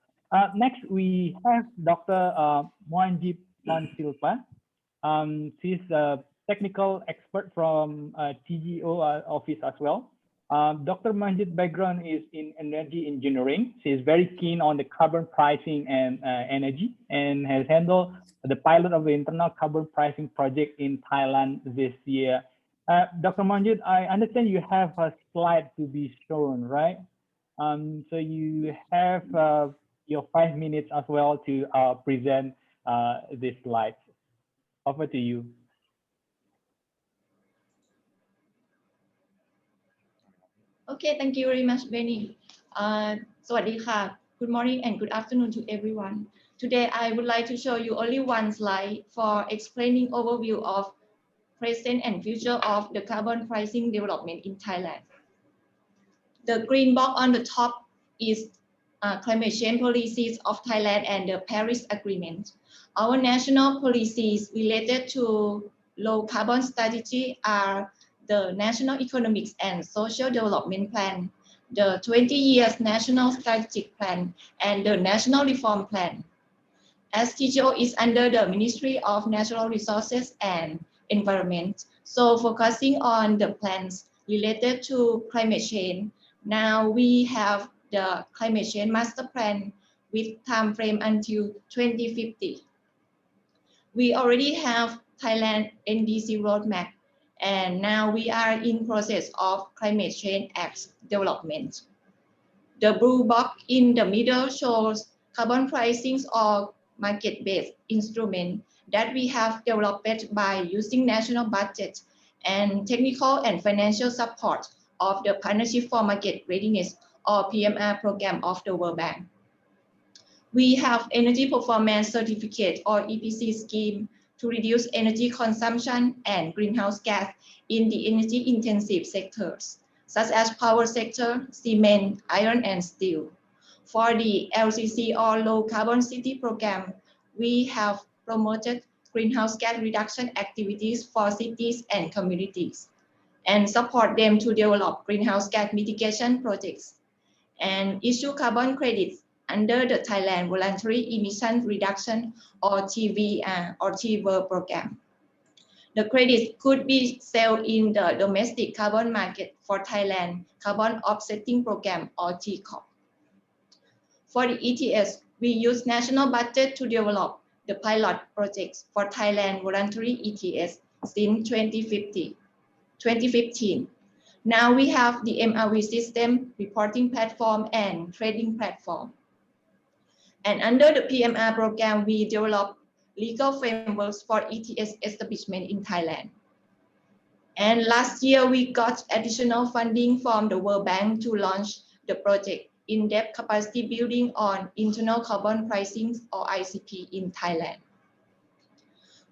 Speaker 5: Next, we have Dr. Moanjit Silpa. She's a technical expert from TGO office as well. Dr. Manjit's background is in energy engineering. She is very keen on the carbon pricing and energy, and has handled the pilot of the internal carbon pricing project in Thailand this year. Dr. Manjit, I understand you have a slide to be shown, right? So you have your 5 minutes as well to present this slide. Over to you.
Speaker 8: Okay, thank you very much, Benny. Sawadee ka. Good morning and good afternoon to everyone. Today, I would like to show you only one slide for explaining overview of present and future of the carbon pricing development in Thailand. The green box on the top is climate change policies of Thailand and the Paris Agreement. Our national policies related to low carbon strategy are the National Economic and Social Development Plan, the 20 years National Strategic Plan, and the National Reform Plan. As TGO is under the Ministry of Natural Resources and Environment, so focusing on the plans related to climate change, now we have the Climate Change Master Plan with time frame until 2050. We already have Thailand NDC roadmap, and now we are in process of Climate Change Act development. The blue box in the middle shows carbon pricing or market-based instrument that we have developed by using national budget and technical and financial support of the Partnership for Market Readiness or PMR program of the World Bank. We have Energy Performance Certificate or EPC scheme to reduce energy consumption and greenhouse gas in the energy-intensive sectors, such as power sector, cement, iron, and steel. For the LCC or Low Carbon City program, we have promoted greenhouse gas reduction activities for cities and communities, and support them to develop greenhouse gas mitigation projects, and issue carbon credits under the Thailand Voluntary Emission Reduction or TVR or TVR program. The credits could be sold in the domestic carbon market for Thailand Carbon Offsetting Program or TCOP. For the ETS, we use national budget to develop the pilot projects for Thailand Voluntary ETS since 2015. Now we have the MRV system, reporting platform, and trading platform. And under the PMR program, we develop legal frameworks for ETS establishment in Thailand. And last year, we got additional funding from the World Bank to launch the project in-depth capacity building on internal carbon pricing or ICP in Thailand.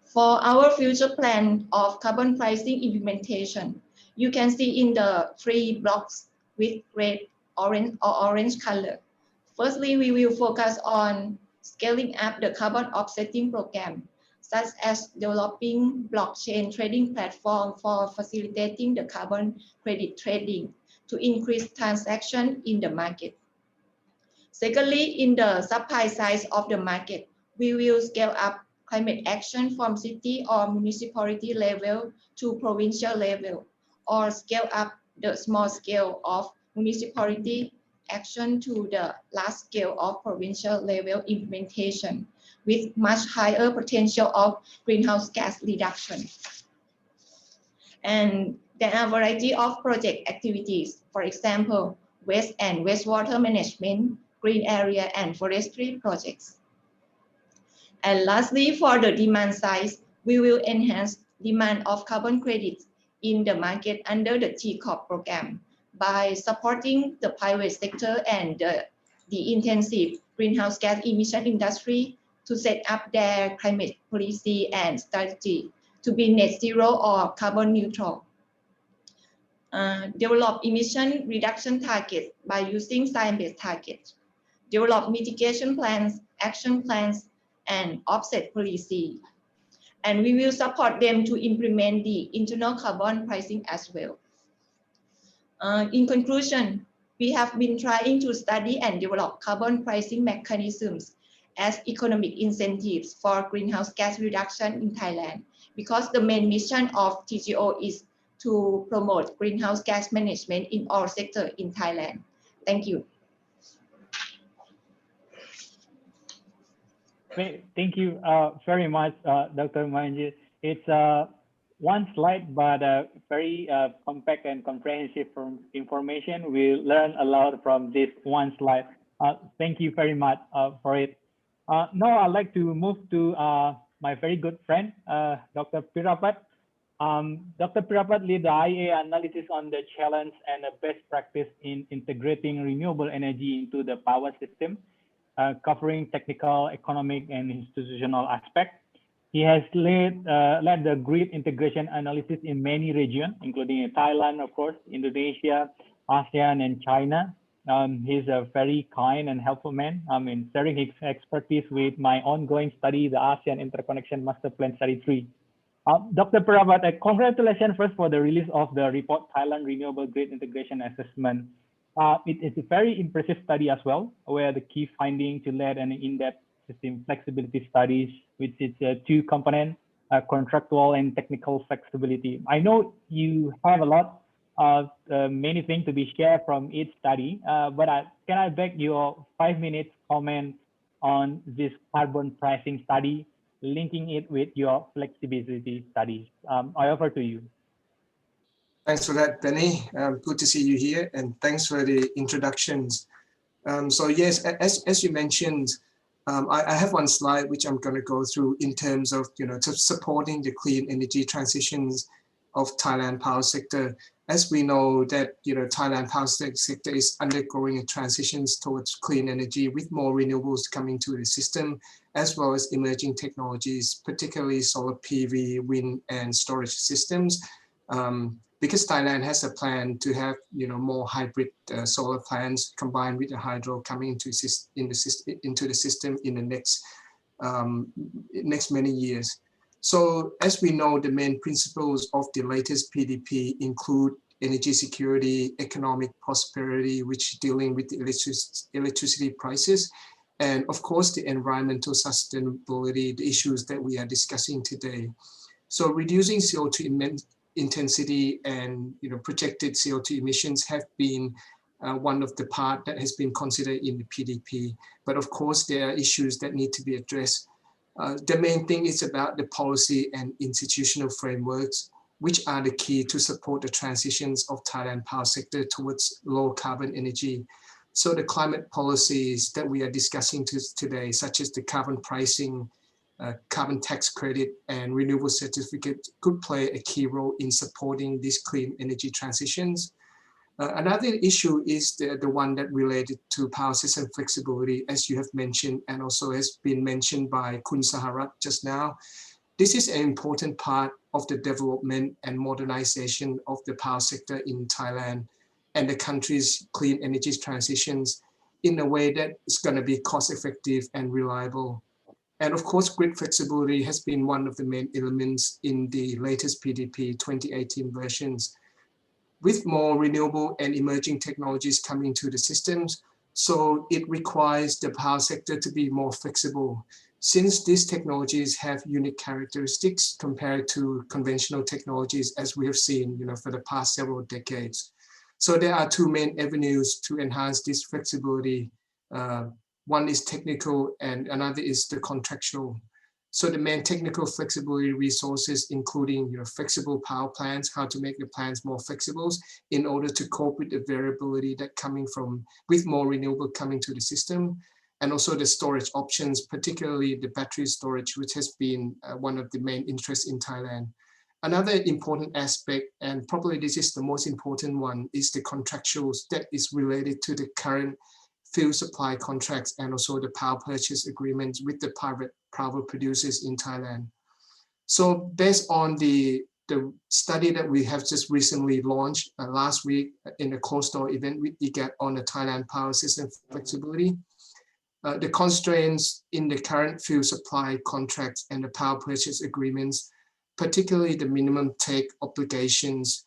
Speaker 8: For our future plan of carbon pricing implementation, you can see in the 3 blocks with red, orange or orange color. Firstly, we will focus on scaling up the carbon offsetting program, such as developing blockchain trading platform for facilitating the carbon credit trading to increase transaction in the market. Secondly, in the supply side of the market, we will scale up climate action from city or municipality level to provincial level, or scale up the small scale of municipality action to the large scale of provincial level implementation with much higher potential of greenhouse gas reduction. And there are a variety of project activities, for example, waste and wastewater management, green area and forestry projects. And lastly, for the demand side, we will enhance demand of carbon credits in the market under the TCOP program by supporting the private sector and the intensive greenhouse gas emission industry to set up their climate policy and strategy to be net zero or carbon neutral. Develop emission reduction targets by using science-based targets. Develop mitigation plans, action plans, and offset policy. And we will support them to implement the internal carbon pricing as well. In conclusion, we have been trying to study and develop carbon pricing mechanisms as economic incentives for greenhouse gas reduction in Thailand, because the main mission of TGO is to promote greenhouse gas management in all sectors in Thailand. Thank you.
Speaker 5: Thank you very much, Dr. Manjit. It's one slide, but very compact and comprehensive information. We learn a lot from this one slide. Thank you very much for it. Now I'd like to move to my very good friend, Dr. Pirapat. Dr. Pirapat lead the IEA analysis on the challenge and the best practice in integrating renewable energy into the power system, covering technical, economic, and institutional aspects. He has led the grid integration analysis in many regions, including Thailand, of course, Indonesia, ASEAN, and China. He's a very kind and helpful man in sharing his expertise with my ongoing study, the ASEAN Interconnection Master Plan Study 3. Dr. Pirapat, congratulations first for the release of the report, Thailand Renewable Grid Integration Assessment. It is a very impressive study as well, where the key finding to lead an in-depth system flexibility studies, which is 2 components, contractual and technical flexibility. I know you have a lot of many things to be shared from each study, but can I beg your 5 minutes comment on this carbon pricing study, linking it with your flexibility studies? I offer to you.
Speaker 9: Thanks for that, Benny. Good to see you here, and thanks for the introductions. So yes, as you mentioned, I have one slide which I'm going to go through in terms of supporting the clean energy transitions of Thailand power sector. As we know that Thailand power sector is undergoing a transitions towards clean energy with more renewables coming to the system, as well as emerging technologies, particularly solar PV, wind, and storage systems. Because Thailand has a plan to have more hybrid solar plants combined with the hydro coming into the system in the next many years. So as we know, the main principles of the latest PDP include energy security, economic prosperity, which dealing with the electricity prices, and of course the environmental sustainability, the issues that we are discussing today. So reducing CO2 intensity and projected CO2 emissions have been one of the part that has been considered in the PDP. But of course, there are issues that need to be addressed. The main thing is about the policy and institutional frameworks, which are the key to support the transitions of Thailand power sector towards low carbon energy. So the climate policies that we are discussing today, such as the carbon pricing, carbon tax credit and renewable certificate could play a key role in supporting these clean energy transitions. Another issue is the one that related to power system flexibility, as you have mentioned, and also has been mentioned by Kun Saharat just now. This is an important part of the development and modernization of the power sector in Thailand and the country's clean energy transitions in a way that is going to be cost effective and reliable. And of course, grid flexibility has been one of the main elements in the latest PDP 2018 versions. With more renewable and emerging technologies coming to the systems, so it requires the power sector to be more flexible. Since these technologies have unique characteristics compared to conventional technologies, as we have seen, for the past several decades. So there are two main avenues to enhance this flexibility. One is technical and another is the contractual. So the main technical flexibility resources, including flexible power plants, how to make the plants more flexible in order to cope with the variability that coming from with more renewable coming to the system, and also the storage options, particularly the battery storage, which has been one of the main interests in Thailand. Another important aspect, and probably this is the most important one, is the contractuals that is related to the current fuel supply contracts and also the power purchase agreements with the private power producers in Thailand. So based on the study that we have just recently launched last week in a closed-door event with IGAT on the Thailand power system flexibility, the constraints in the current fuel supply contracts and the power purchase agreements, particularly the minimum take obligations,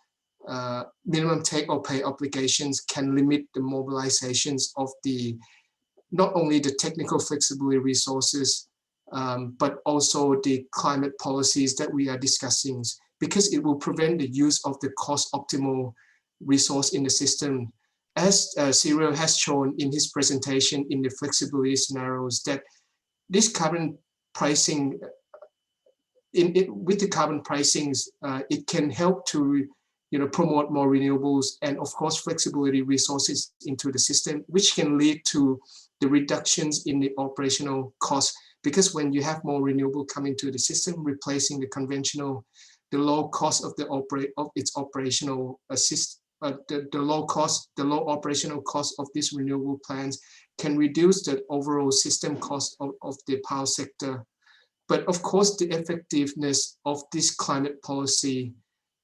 Speaker 9: minimum take or pay obligations, can limit the mobilizations of not only the technical flexibility resources, but also the climate policies that we are discussing, because it will prevent the use of the cost optimal resource in the system. As Cyril has shown in his presentation in the flexibility scenarios, that this carbon pricing, with the carbon pricings, it can help to promote more renewables and of course flexibility resources into the system, which can lead to the reductions in the operational costs. Because when you have more renewable coming to the system, replacing the conventional, the low cost of its operational the low operational cost of these renewable plants can reduce the overall system cost of the power sector. But of course, the effectiveness of this climate policy,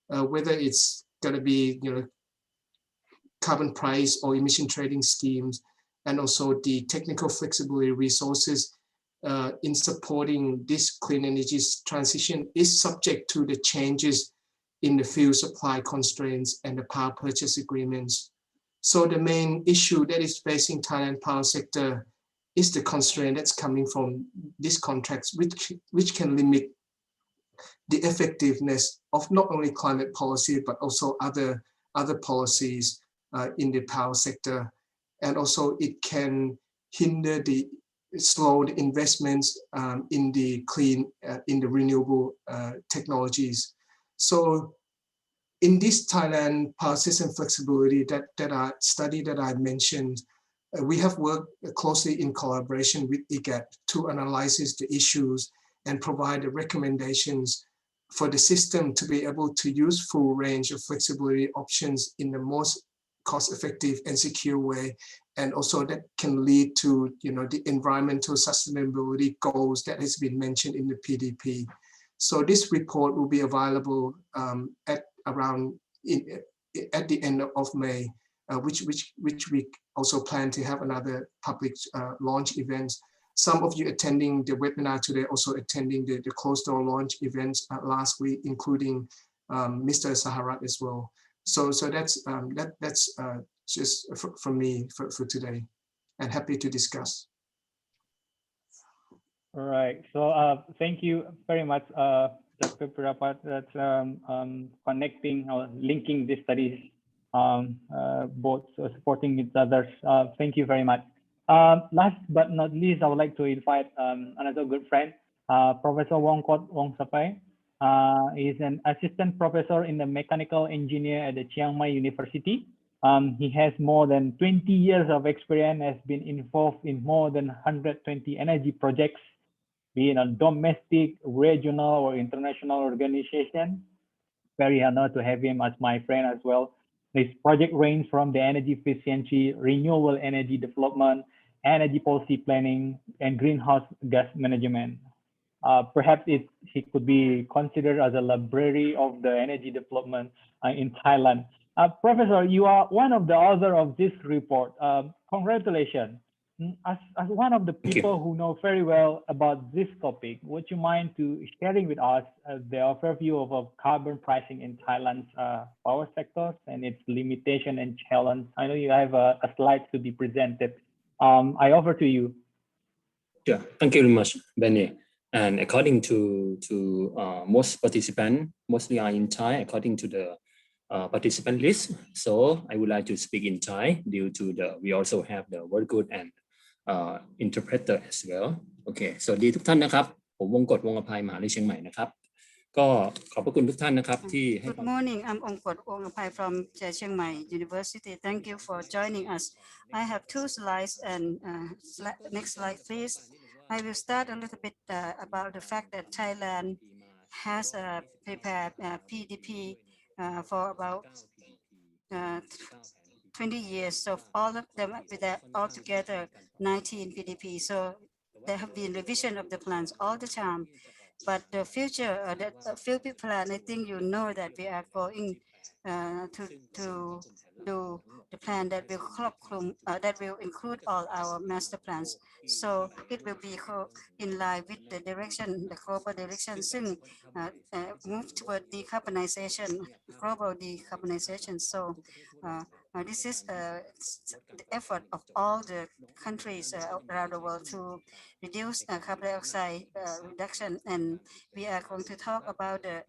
Speaker 9: whether it's going to be carbon price or emission trading schemes, and also the technical flexibility resources in supporting this clean energy transition, is subject to the changes in the fuel supply constraints and the power purchase agreements. So the main issue that is facing Thailand power sector is the constraint that's coming from these contracts, which can limit the effectiveness of not only climate policy, but also other policies in the power sector. And also it can hinder slow the investments in the clean, in the renewable technologies. So in this Thailand power system flexibility study that I mentioned, we have worked closely in collaboration with IGAT to analyze the issues and provide the recommendations for the system to be able to use full range of flexibility options in the most cost-effective and secure way, and also that can lead to the environmental sustainability goals that has been mentioned in the PDP. So this report will be available at the end of May, which we also plan to have another public launch event. Some of you attending the webinar today also attending the closed door launch events last week, including Mr. Saharat as well. So that's just from me for today, and happy to discuss.
Speaker 5: All right. So thank you very much, Dr. Pirapat, that's connecting or linking these studies, both supporting each other. Thank you very much. Last but not least, I would like to invite another good friend, Professor Wong Sapai. He's an assistant professor in the mechanical engineer at the Chiang Mai University. He has more than 20 years of experience, has been involved in more than 120 energy projects be it a domestic, regional, or international organization. Very honored to have him as my friend as well. This project range from the energy efficiency, renewable energy development, energy policy planning, and greenhouse gas management. Perhaps he could be considered as a library of the energy development in Thailand. Professor, you are one of the author of this report. Congratulations. As one of the people who know very well about this topic, would you mind to sharing with us the overview of carbon pricing in Thailand's power sector and its limitation and challenge? I know you have a slide to be presented. I offer to you.
Speaker 10: Sure. Thank you very much, Benny. And according to most participants, mostly are in Thai, according to the participant list. So I would like to speak in Thai due to we also have the very good and interpreter as well. Okay. สวัสดีทุกท่านนะครับผมวงกฎวงอภัยมหาวิทยาลัยเชียงใหม่นะครับก็ขอบพระคุณทุกท่านนะครับที่ให้
Speaker 11: Good morning, I'm Ongkot Ongapai from Chiang Mai University. Thank you for joining us. I have two slides and next slide please. I will start a little bit about the fact that Thailand has prepared PDP for about 20 years. So all of them with altogether 19 PDP. So there have been revision of the plans all the time. But the future, the future plan, I think you know that we are going to do the plan that will include all our master plans. So it will be in line with the direction, the global direction, soon move toward decarbonization, global decarbonization. So this is the effort of all the countries around the world to reduce carbon dioxide reduction, and we are going to talk about the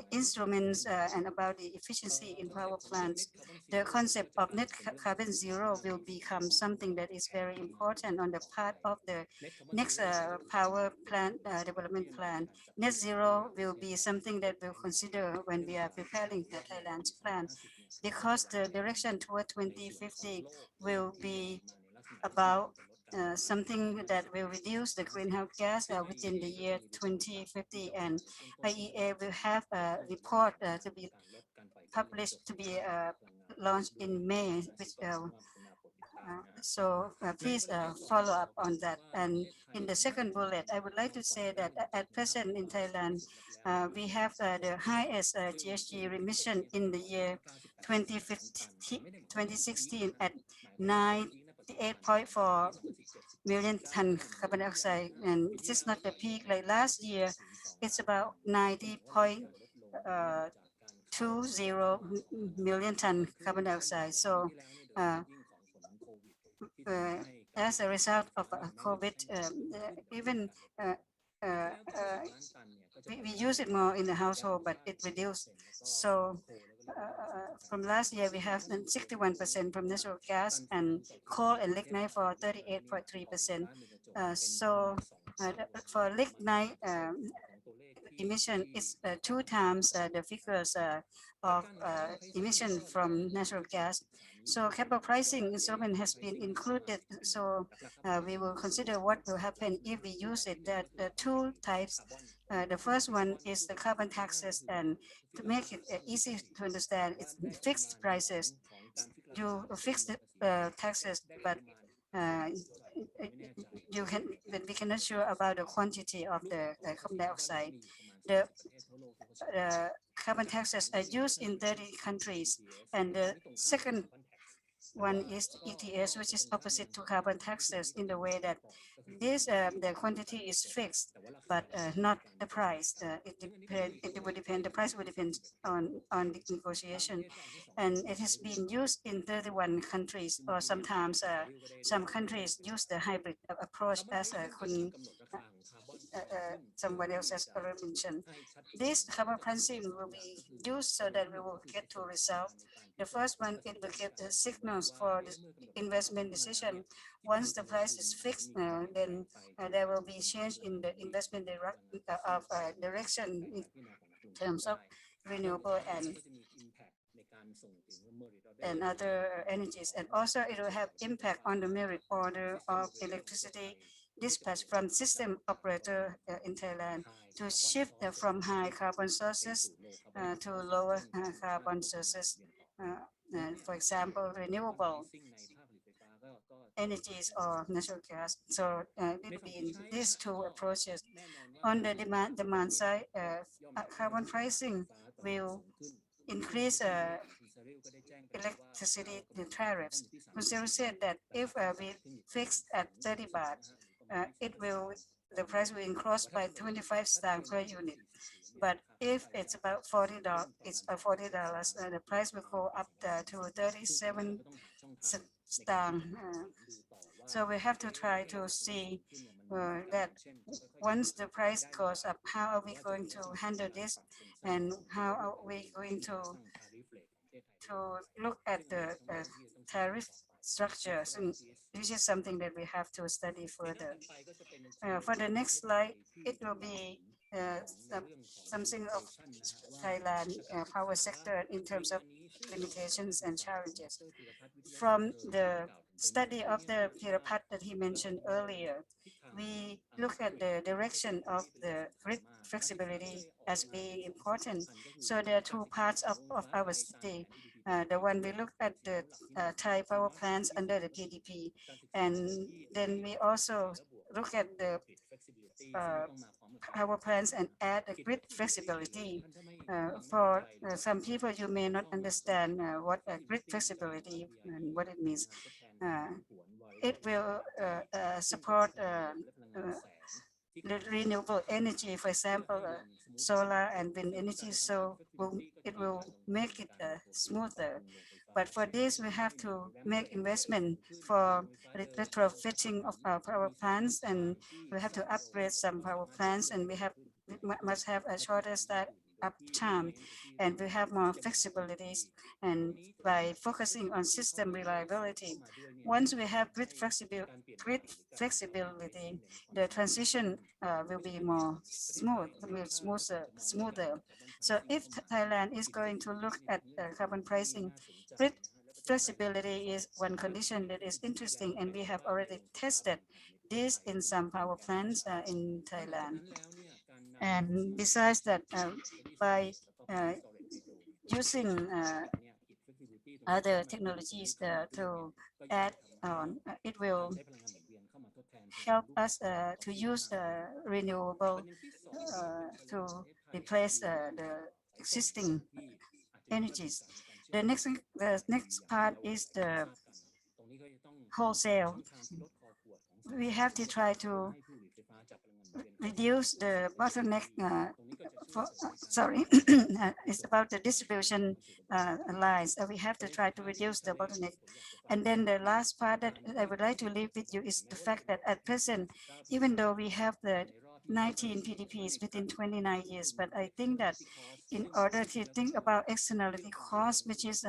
Speaker 11: instruments and about the efficiency in power plants. The concept of net carbon zero will become something that is very important on the part of the next power plant development plan. Net zero will be something that we'll consider when we are preparing the Thailand's plan, because the direction toward 2050 will be about something that will reduce the greenhouse gas within the year 2050, and IEA will have a report to be published, to be launched in May, which, so please follow up on that. And in the second bullet, I would like to say that at present in Thailand, we have the highest GHG emission in the year 2016 at 98.4 million ton carbon dioxide, and this is not the peak like last year. It's about 90.20 million ton carbon dioxide. So as a result of COVID, even we use it more in the household, but it reduced. So from last year, we have 61% from natural gas and coal and lignite for 38.3%. So for lignite emission is 2 times the figures of emission from natural gas. So capital pricing instrument has been included. So we will consider what will happen if we use it. There are 2 types. The first one is the carbon taxes, and to make it easy to understand, it's fixed prices. You fix the taxes, but we cannot sure about the quantity of the carbon dioxide. The carbon taxes are used in 30 countries, and the second one is ETS, which is opposite to carbon taxes in the way that this the quantity is fixed, but not the price. It would depend. The price would depend on the negotiation, and it has been used in 31 countries, or sometimes some countries use the hybrid approach, as someone else has already mentioned. This carbon pricing will be used so that we will get to result. The first one, it will give the signals for the investment decision. Once the price is fixed, then there will be change in the investment direction in terms of renewable and other energies. And also it will have impact on the merit order of electricity dispatch from system operator in Thailand to shift from high carbon sources to lower carbon sources. For example, renewable energies or natural gas. So it will be in these two approaches. On the demand side, carbon pricing will increase electricity tariffs. Kunseru said that if we fix at 30 baht, the price will increase by 25 stang per unit. But if it's about $40, $40, the price will go up to 37 stang. So we have to try to see that once the price goes up, how are we going to handle this, and how are we going to look at the tariff structures, and this is something that we have to study further. For the next slide, it will be something of Thailand power sector in terms of limitations and challenges. From the study of the Pirapat that he mentioned earlier, we look at the direction of the grid flexibility as being important. So there are two parts of our study. The one we look at the Thai power plants under the PDP, and then we also look at the power plants and add a grid flexibility. For some people, you may not understand what a grid flexibility and what it means. It will support renewable energy, for example, solar and wind energy, so it will make it smoother. But for this, we have to make investment for retrofitting of our power plants, and we have to upgrade some power plants, and we must have a shorter start up time, and we have more flexibilities, and by focusing on system reliability. Once we have grid flexibility, the transition will be more smoother. So if Thailand is going to look at carbon pricing, grid flexibility is one condition that is interesting, and we have already tested this in some power plants in Thailand. And besides that, by using other technologies to add on, it will help us to use renewable to replace the existing energies. The next part is the wholesale. We have to try to reduce the bottleneck. It's about the distribution lines. We have to try to reduce the bottleneck. And then the last part that I would like to leave with you is the fact that at present, even though we have the 19 PDPs within 29 years, but I think that in order to think about externality cost, which is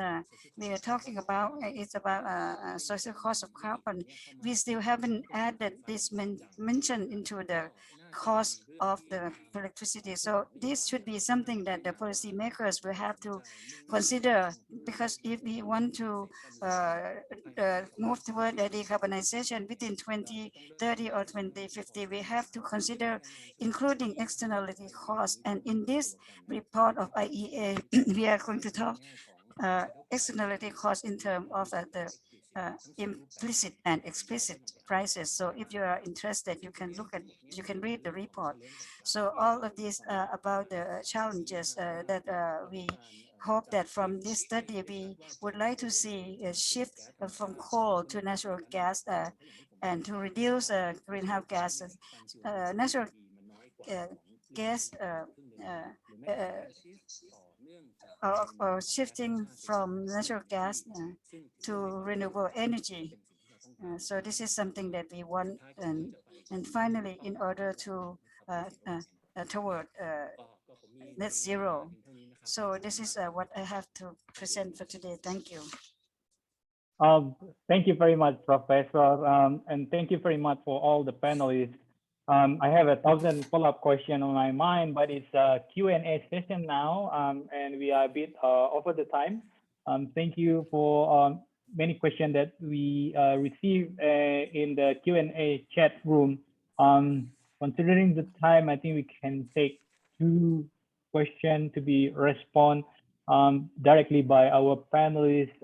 Speaker 11: we are talking about, it's about social cost of carbon. We still haven't added this mention into the cost of the electricity. So this should be something that the policymakers will have to consider, because if we want to move toward the decarbonization within 2030 or 2050, we have to consider including externality costs. And in this report of IEA, we are going to talk externality costs in terms of the implicit and explicit prices. So if you are interested, you can read the report. So all of these about the challenges that we hope that from this study, we would like to see a shift from coal to natural gas and to reduce greenhouse gases. Natural gas or shifting from natural gas to renewable energy. So this is something that we want. And finally, in order to toward net zero. So this is what I have to present for today. Thank you.
Speaker 5: Thank you very much, Professor, and thank you very much for all the panelists. I have 1,000 follow-up questions on my mind, but it's a Q&A session now, and we are a bit over the time. Thank you for many questions that we received in the Q&A chat room. Considering the time, I think we can take 2 questions to be responded directly by our panelists.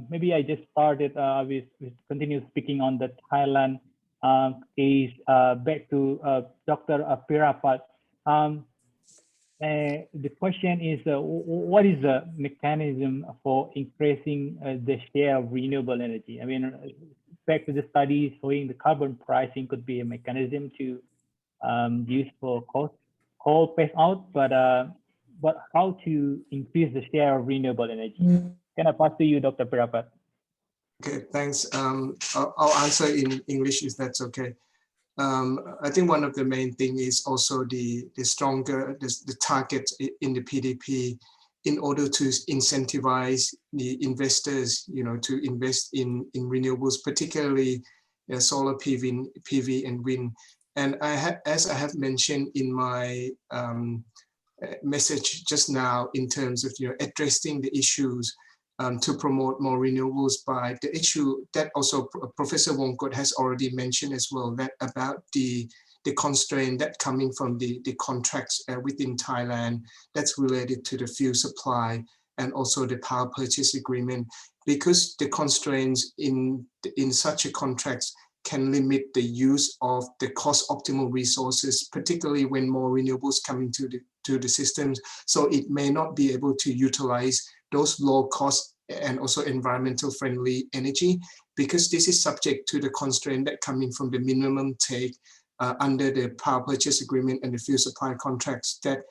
Speaker 5: Maybe I just started with continue speaking on the Thailand case. Back to Dr. Pirapat. The question is, what is the mechanism for increasing the share of renewable energy? I mean, back to the studies showing the carbon pricing could be a mechanism to use for coal phase out, but how to increase the share of renewable energy? Can I pass to you, Dr. Pirapat? Okay, thanks. I'll answer in English if that's okay. I think one of the main thing is also the target in the PDP in order to incentivize the investors, to invest in renewables, particularly solar PV and wind. And as I have mentioned in my message just now, in terms of addressing the issues to promote more renewables, by the issue that also Professor Wongkot has already mentioned as well, that about the constraint that coming from the contracts within Thailand that's related to the fuel supply and also the power purchase agreement, because the constraints in such a contracts can limit the use of the cost optimal resources, particularly when more renewables come into the systems. So it may not be able to utilize those low cost and also environmental friendly energy, because this is subject to the constraint that coming from the minimum take under the power purchase agreement and the fuel supply contracts that,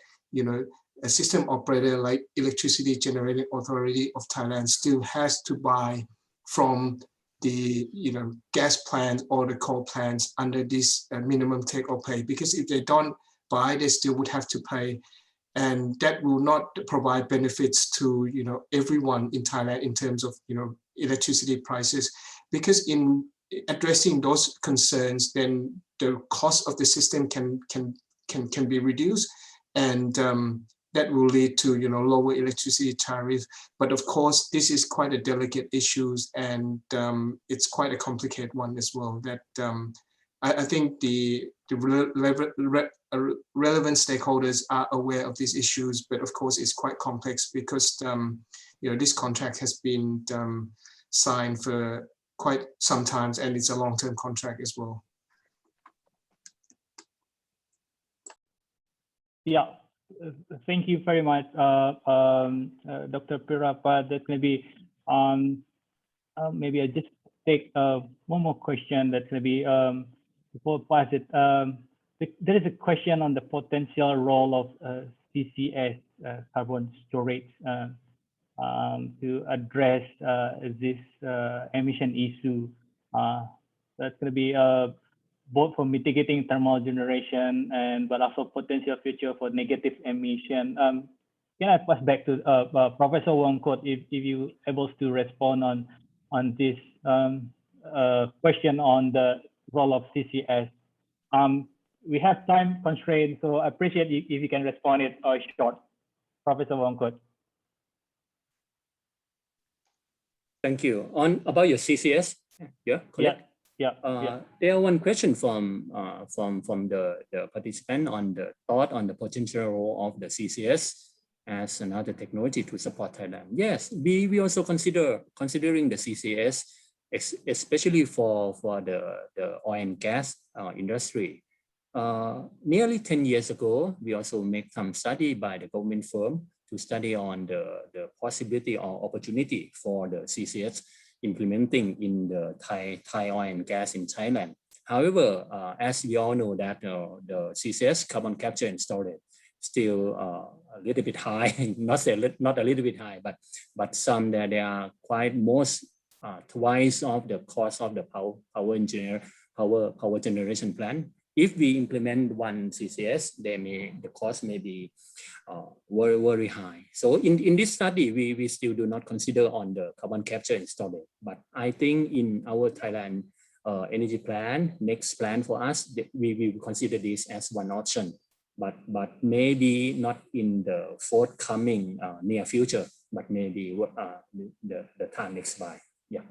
Speaker 5: a system operator like Electricity Generating Authority of Thailand still has to buy from the gas plants or the coal plants under this minimum take or pay, because if they don't buy, they still would have to pay. And that will not provide benefits to everyone in Thailand in terms of electricity prices, because in addressing those concerns, then the cost of the system can be reduced, and that will lead to lower electricity tariff. But of course, this is quite a delicate issue, and it's quite a complicated one as well. That I think the relevant stakeholders are aware of these issues, but of course it's quite complex because this contract has been signed for quite some time, and it's a long-term contract as well. Yeah, thank you very much, Dr. Pirapat. That maybe I just take one more question. That maybe before I pass it. There is a question on the potential role of CCS, carbon storage, to address this emission issue. That's going to be both for mitigating thermal generation but also potential future for negative emission. Can I pass back to Professor Wongkot if you able to respond on this question on the role of CCS? We have time constraints, so I appreciate if you can respond it short. Professor Wongkot.
Speaker 10: Thank you. About your CCS, yeah, correct? Yeah. There one question from the participant on the thought on the potential role of the CCS as another technology to support Thailand. Yes, we also considering the CCS, especially for the oil and gas industry. Nearly 10 years ago, we also make some study by the government firm to study on the possibility or opportunity for the CCS implementing in the Thai oil and gas in Thailand. However, as we all know that the CCS, carbon capture and storage, still a little bit high, not a little bit high, but some that they are quite most twice of the cost of the power generation plant. If we implement one CCS, the cost may be very, very high. So in this study, we still do not consider on the carbon capture and storage. But I think in our Thailand energy plan, next plan for us, we will consider this as one option. But maybe not in the forthcoming near future, but maybe the time next by. Yeah.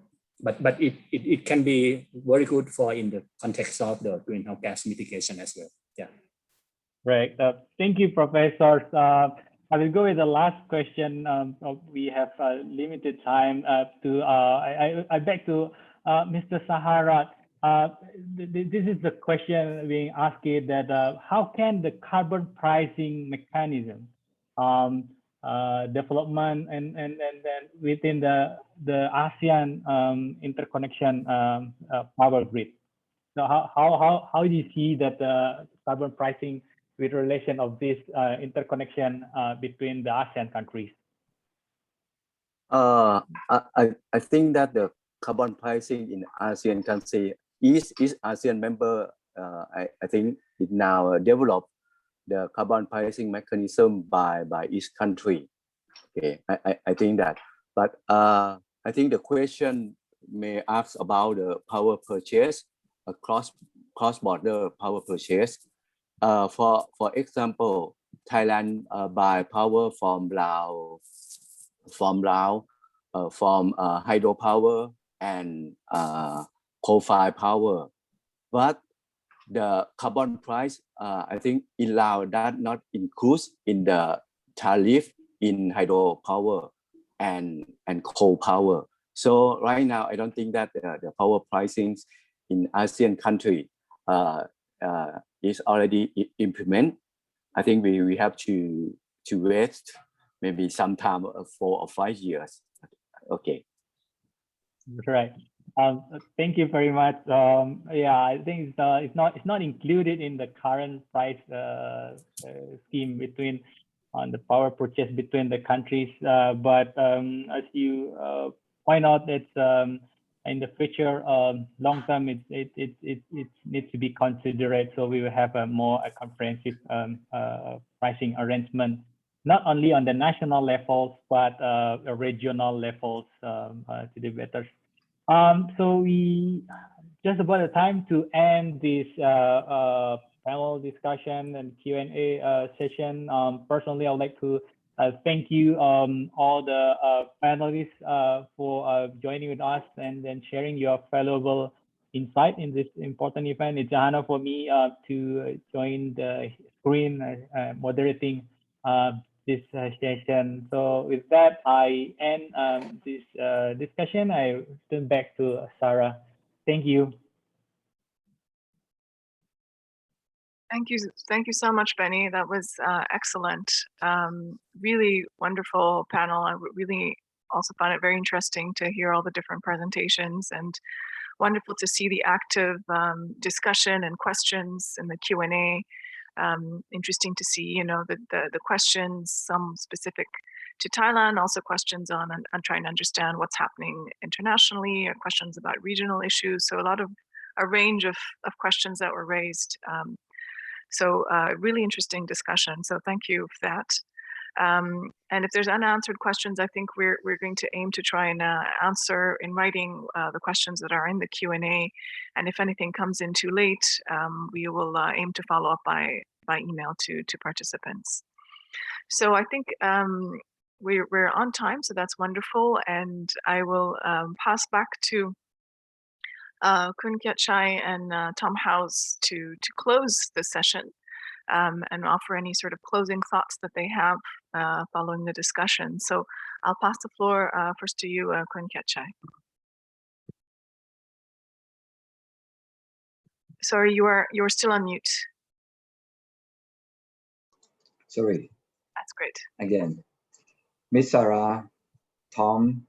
Speaker 10: but it can be very good for in the context of the greenhouse gas mitigation as well. Yeah.
Speaker 5: Right. Thank you, professors. I will go with the last question. We have limited time I beg to Mr. Sahara. This is the question being asked that how can the carbon pricing mechanism development and then within the ASEAN interconnection power grid? So how do you see that carbon pricing with relation of this interconnection between the ASEAN countries?
Speaker 6: I think that the carbon pricing in ASEAN country, each ASEAN member, I think it now developed the carbon pricing mechanism by each country. Okay, I think that, but I think the question may ask about the power purchase, cross-border power purchase. For example, Thailand buy power from Laos, from hydropower and coal-fired power, but the carbon price, I think in Laos that not include in the tariff in hydropower and coal power. So right now, I don't think that the power pricing in ASEAN country is already implemented. I think we have to wait maybe sometime 4 or 5 years. Okay.
Speaker 5: Right. Thank you very much. Yeah, I think it's not included in the current price scheme between on the power purchase between the countries. But as you point out, it's in the future, long term, it needs to be considered. So we will have a more comprehensive pricing arrangement, not only on the national levels, but regional levels to the better. So we just about the time to end this panel discussion and Q&A session. Personally, I would like to thank you all the panelists for joining with us and then sharing your valuable insight in this important event. It's an honor for me to join the screen moderating this session. So with that, I end this discussion. I turn back to Sarah. Thank you.
Speaker 1: Thank you so much, Benny. That was excellent. Really wonderful panel. I really also found it very interesting to hear all the different presentations, and wonderful to see the active discussion and questions in the Q&A. Interesting to see, you know, the questions, some specific to Thailand, also questions on trying to understand what's happening internationally, or questions about regional issues. So a range of questions that were raised. So really interesting discussion. So thank you for that. And if there's unanswered questions, I think we're going to aim to try and answer in writing the questions that are in the Q&A. And if anything comes in too late, we will aim to follow up by email to participants. So I think we're on time, so that's wonderful. And I will pass back to Kun Kiat-Chai and Tom House to close the session and offer any sort of closing thoughts that they have following the discussion. So I'll pass the floor first to you, Kun Kiat-Chai. Sorry, you're still on mute.
Speaker 2: Sorry.
Speaker 1: That's great.
Speaker 2: Again, Miss Sarah, Tom,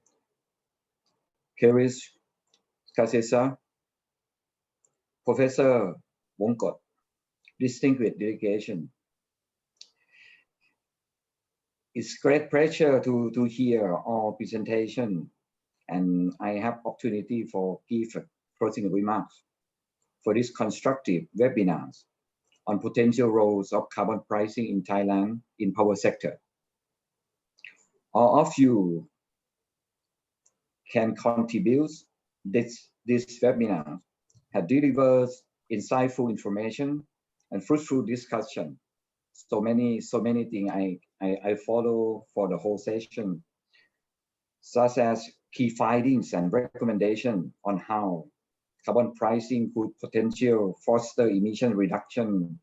Speaker 2: Keris, Kasesa, Professor Wongkot, distinguished delegation. It's great pleasure to hear all presentation, and I have opportunity for give closing remarks for this constructive webinars on potential roles of carbon pricing in Thailand in power sector. All of you can contribute this webinar have delivered insightful information and fruitful discussion. So many things I follow for the whole session. such as key findings and recommendations on how carbon pricing could potentially foster emission reduction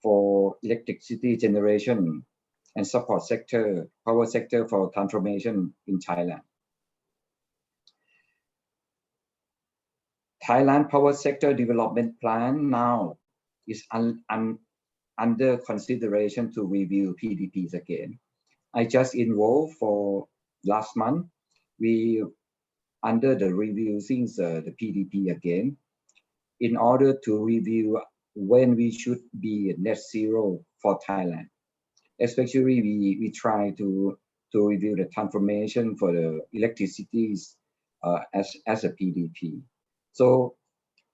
Speaker 2: for electricity generation and support power sector for transformation in Thailand. Thailand Power Sector Development Plan now is under consideration to review PDPs again. I just enrolled for last month. We under the review since the PDP again, in order to review when we should be net zero for Thailand. Especially we try to review the transformation for the electricities as a PDP. So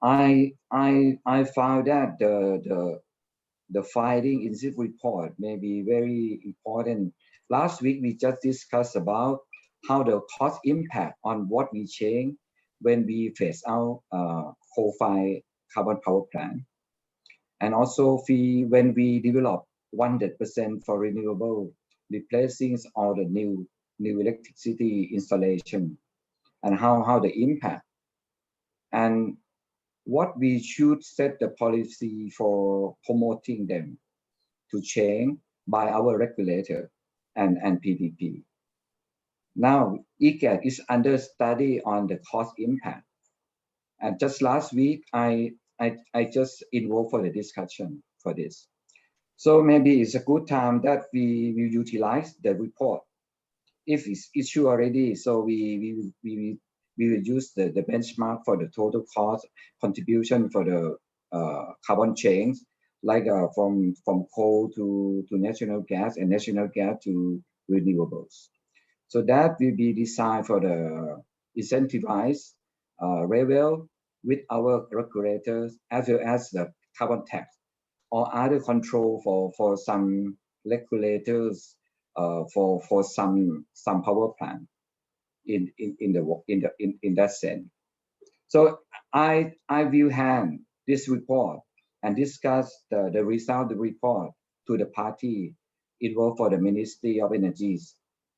Speaker 2: I found that the finding in this report may be very important. Last week we just discussed about how the cost impact on what we change when we phase out coal-fired carbon power plant, and also when we develop 100% for renewable, replacing all the new electricity installation, and how the impact, and what we should set the policy for promoting them to change by our regulator and PDP. Now, EGAT is under study on the cost impact. And just last week, I just enrolled for the discussion for this. So maybe it's a good time that we utilize the report. If it's issued already, so we will use the benchmark for the total cost contribution for the carbon change, like from coal to natural gas and natural gas to renewables. So that will be designed for the incentivized level with our regulators, as well as the carbon tax or other control for some regulators for some power plant in that sense. So I will hand this report and discuss the result of the report to the party involved for the Ministry of Energies,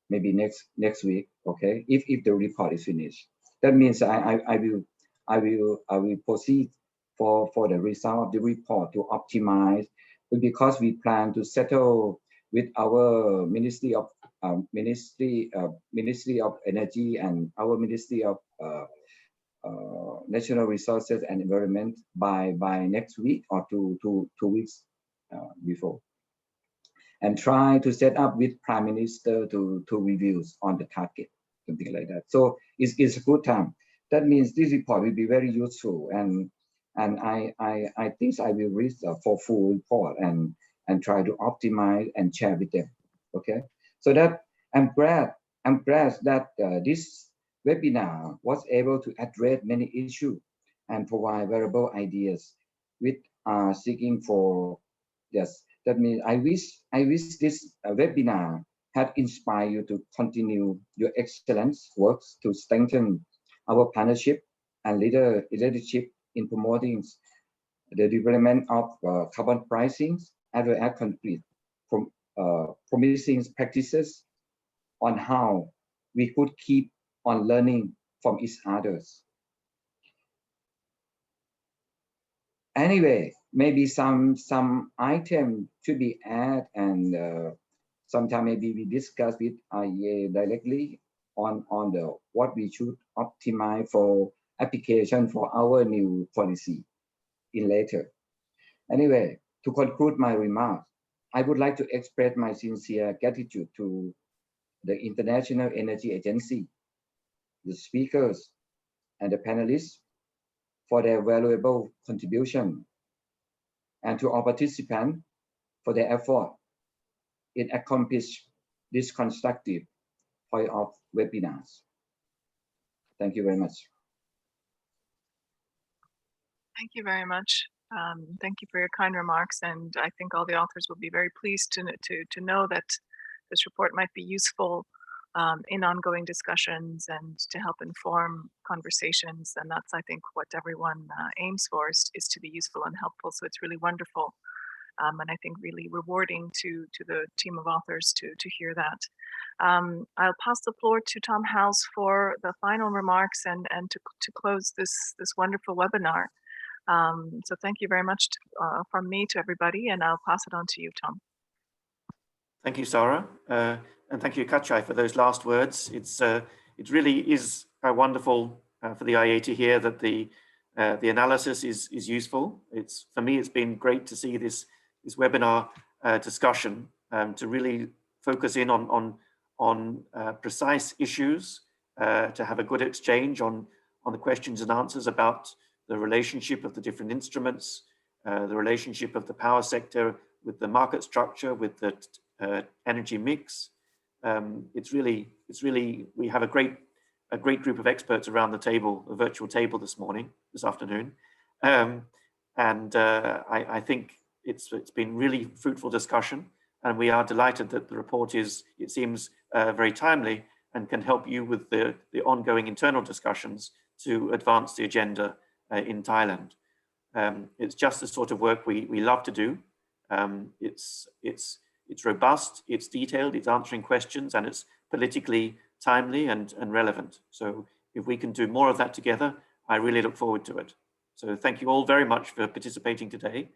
Speaker 2: maybe next week, okay? If the report is finished, that means I will proceed for the result of the report to optimize, because we plan to settle with our Ministry of Energy and our Ministry of Natural Resources and Environment by next week or two weeks before, and try to set up with Prime Minister to reviews on the target, something like that. So it's a good time. That means this report will be very useful, and I think I will read for full report and try to optimize and share with them. Okay, so that I'm glad that this webinar was able to address many issues and provide valuable ideas with seeking for yes. That means I wish this webinar had inspired you to continue your excellent works to strengthen our partnership and leadership in promoting the development of carbon pricing, as well as complete promising practices on how we could keep on learning from each others. Anyway, maybe some item should be added, and sometime maybe we discuss with IEA directly on what we should optimize for application for our new policy in later. Anyway, to conclude my remarks, I would like to express my sincere gratitude to the International Energy Agency, the speakers, and the panelists for their valuable contribution, and to all participants for their effort in accomplishing this constructive point of webinars. Thank you very much.
Speaker 1: Thank you very much. Thank you for your kind remarks, and I think all the authors will be very pleased to know that this report might be useful in ongoing discussions and to help inform conversations. And that's, I think, what everyone aims for, is to be useful and helpful. So it's really wonderful, and I think really rewarding to the team of authors to hear that. I'll pass the floor to Tom House for the final remarks and to close this wonderful webinar. So thank you very much from me to everybody, and I'll pass it on to you, Tom.
Speaker 3: Thank you, Sarah, and thank you, Kachai, for those last words. It really is wonderful for the IEA to hear that the analysis is useful. For me, it's been great to see this webinar discussion to really focus in on precise issues, to have a good exchange on the questions and answers about the relationship of the different instruments, the relationship of the power sector with the market structure, with the energy mix. It's really we have a great group of experts around the table, a virtual table this afternoon, and I think it's been really fruitful discussion, and we are delighted that the report it seems very timely and can help you with the ongoing internal discussions to advance the agenda in Thailand. It's just the sort of work we love to do. It's robust, it's detailed, it's answering questions, and it's politically timely and relevant. So if we can do more of that together, I really look forward to it. So thank you all very much for participating today.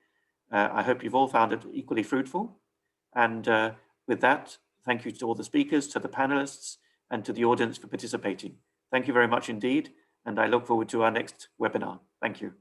Speaker 3: I hope you've all found it equally fruitful. And with that, thank you to all the speakers, to the panelists, and to the audience for participating. Thank you very much indeed. And I look forward to our next webinar. Thank you.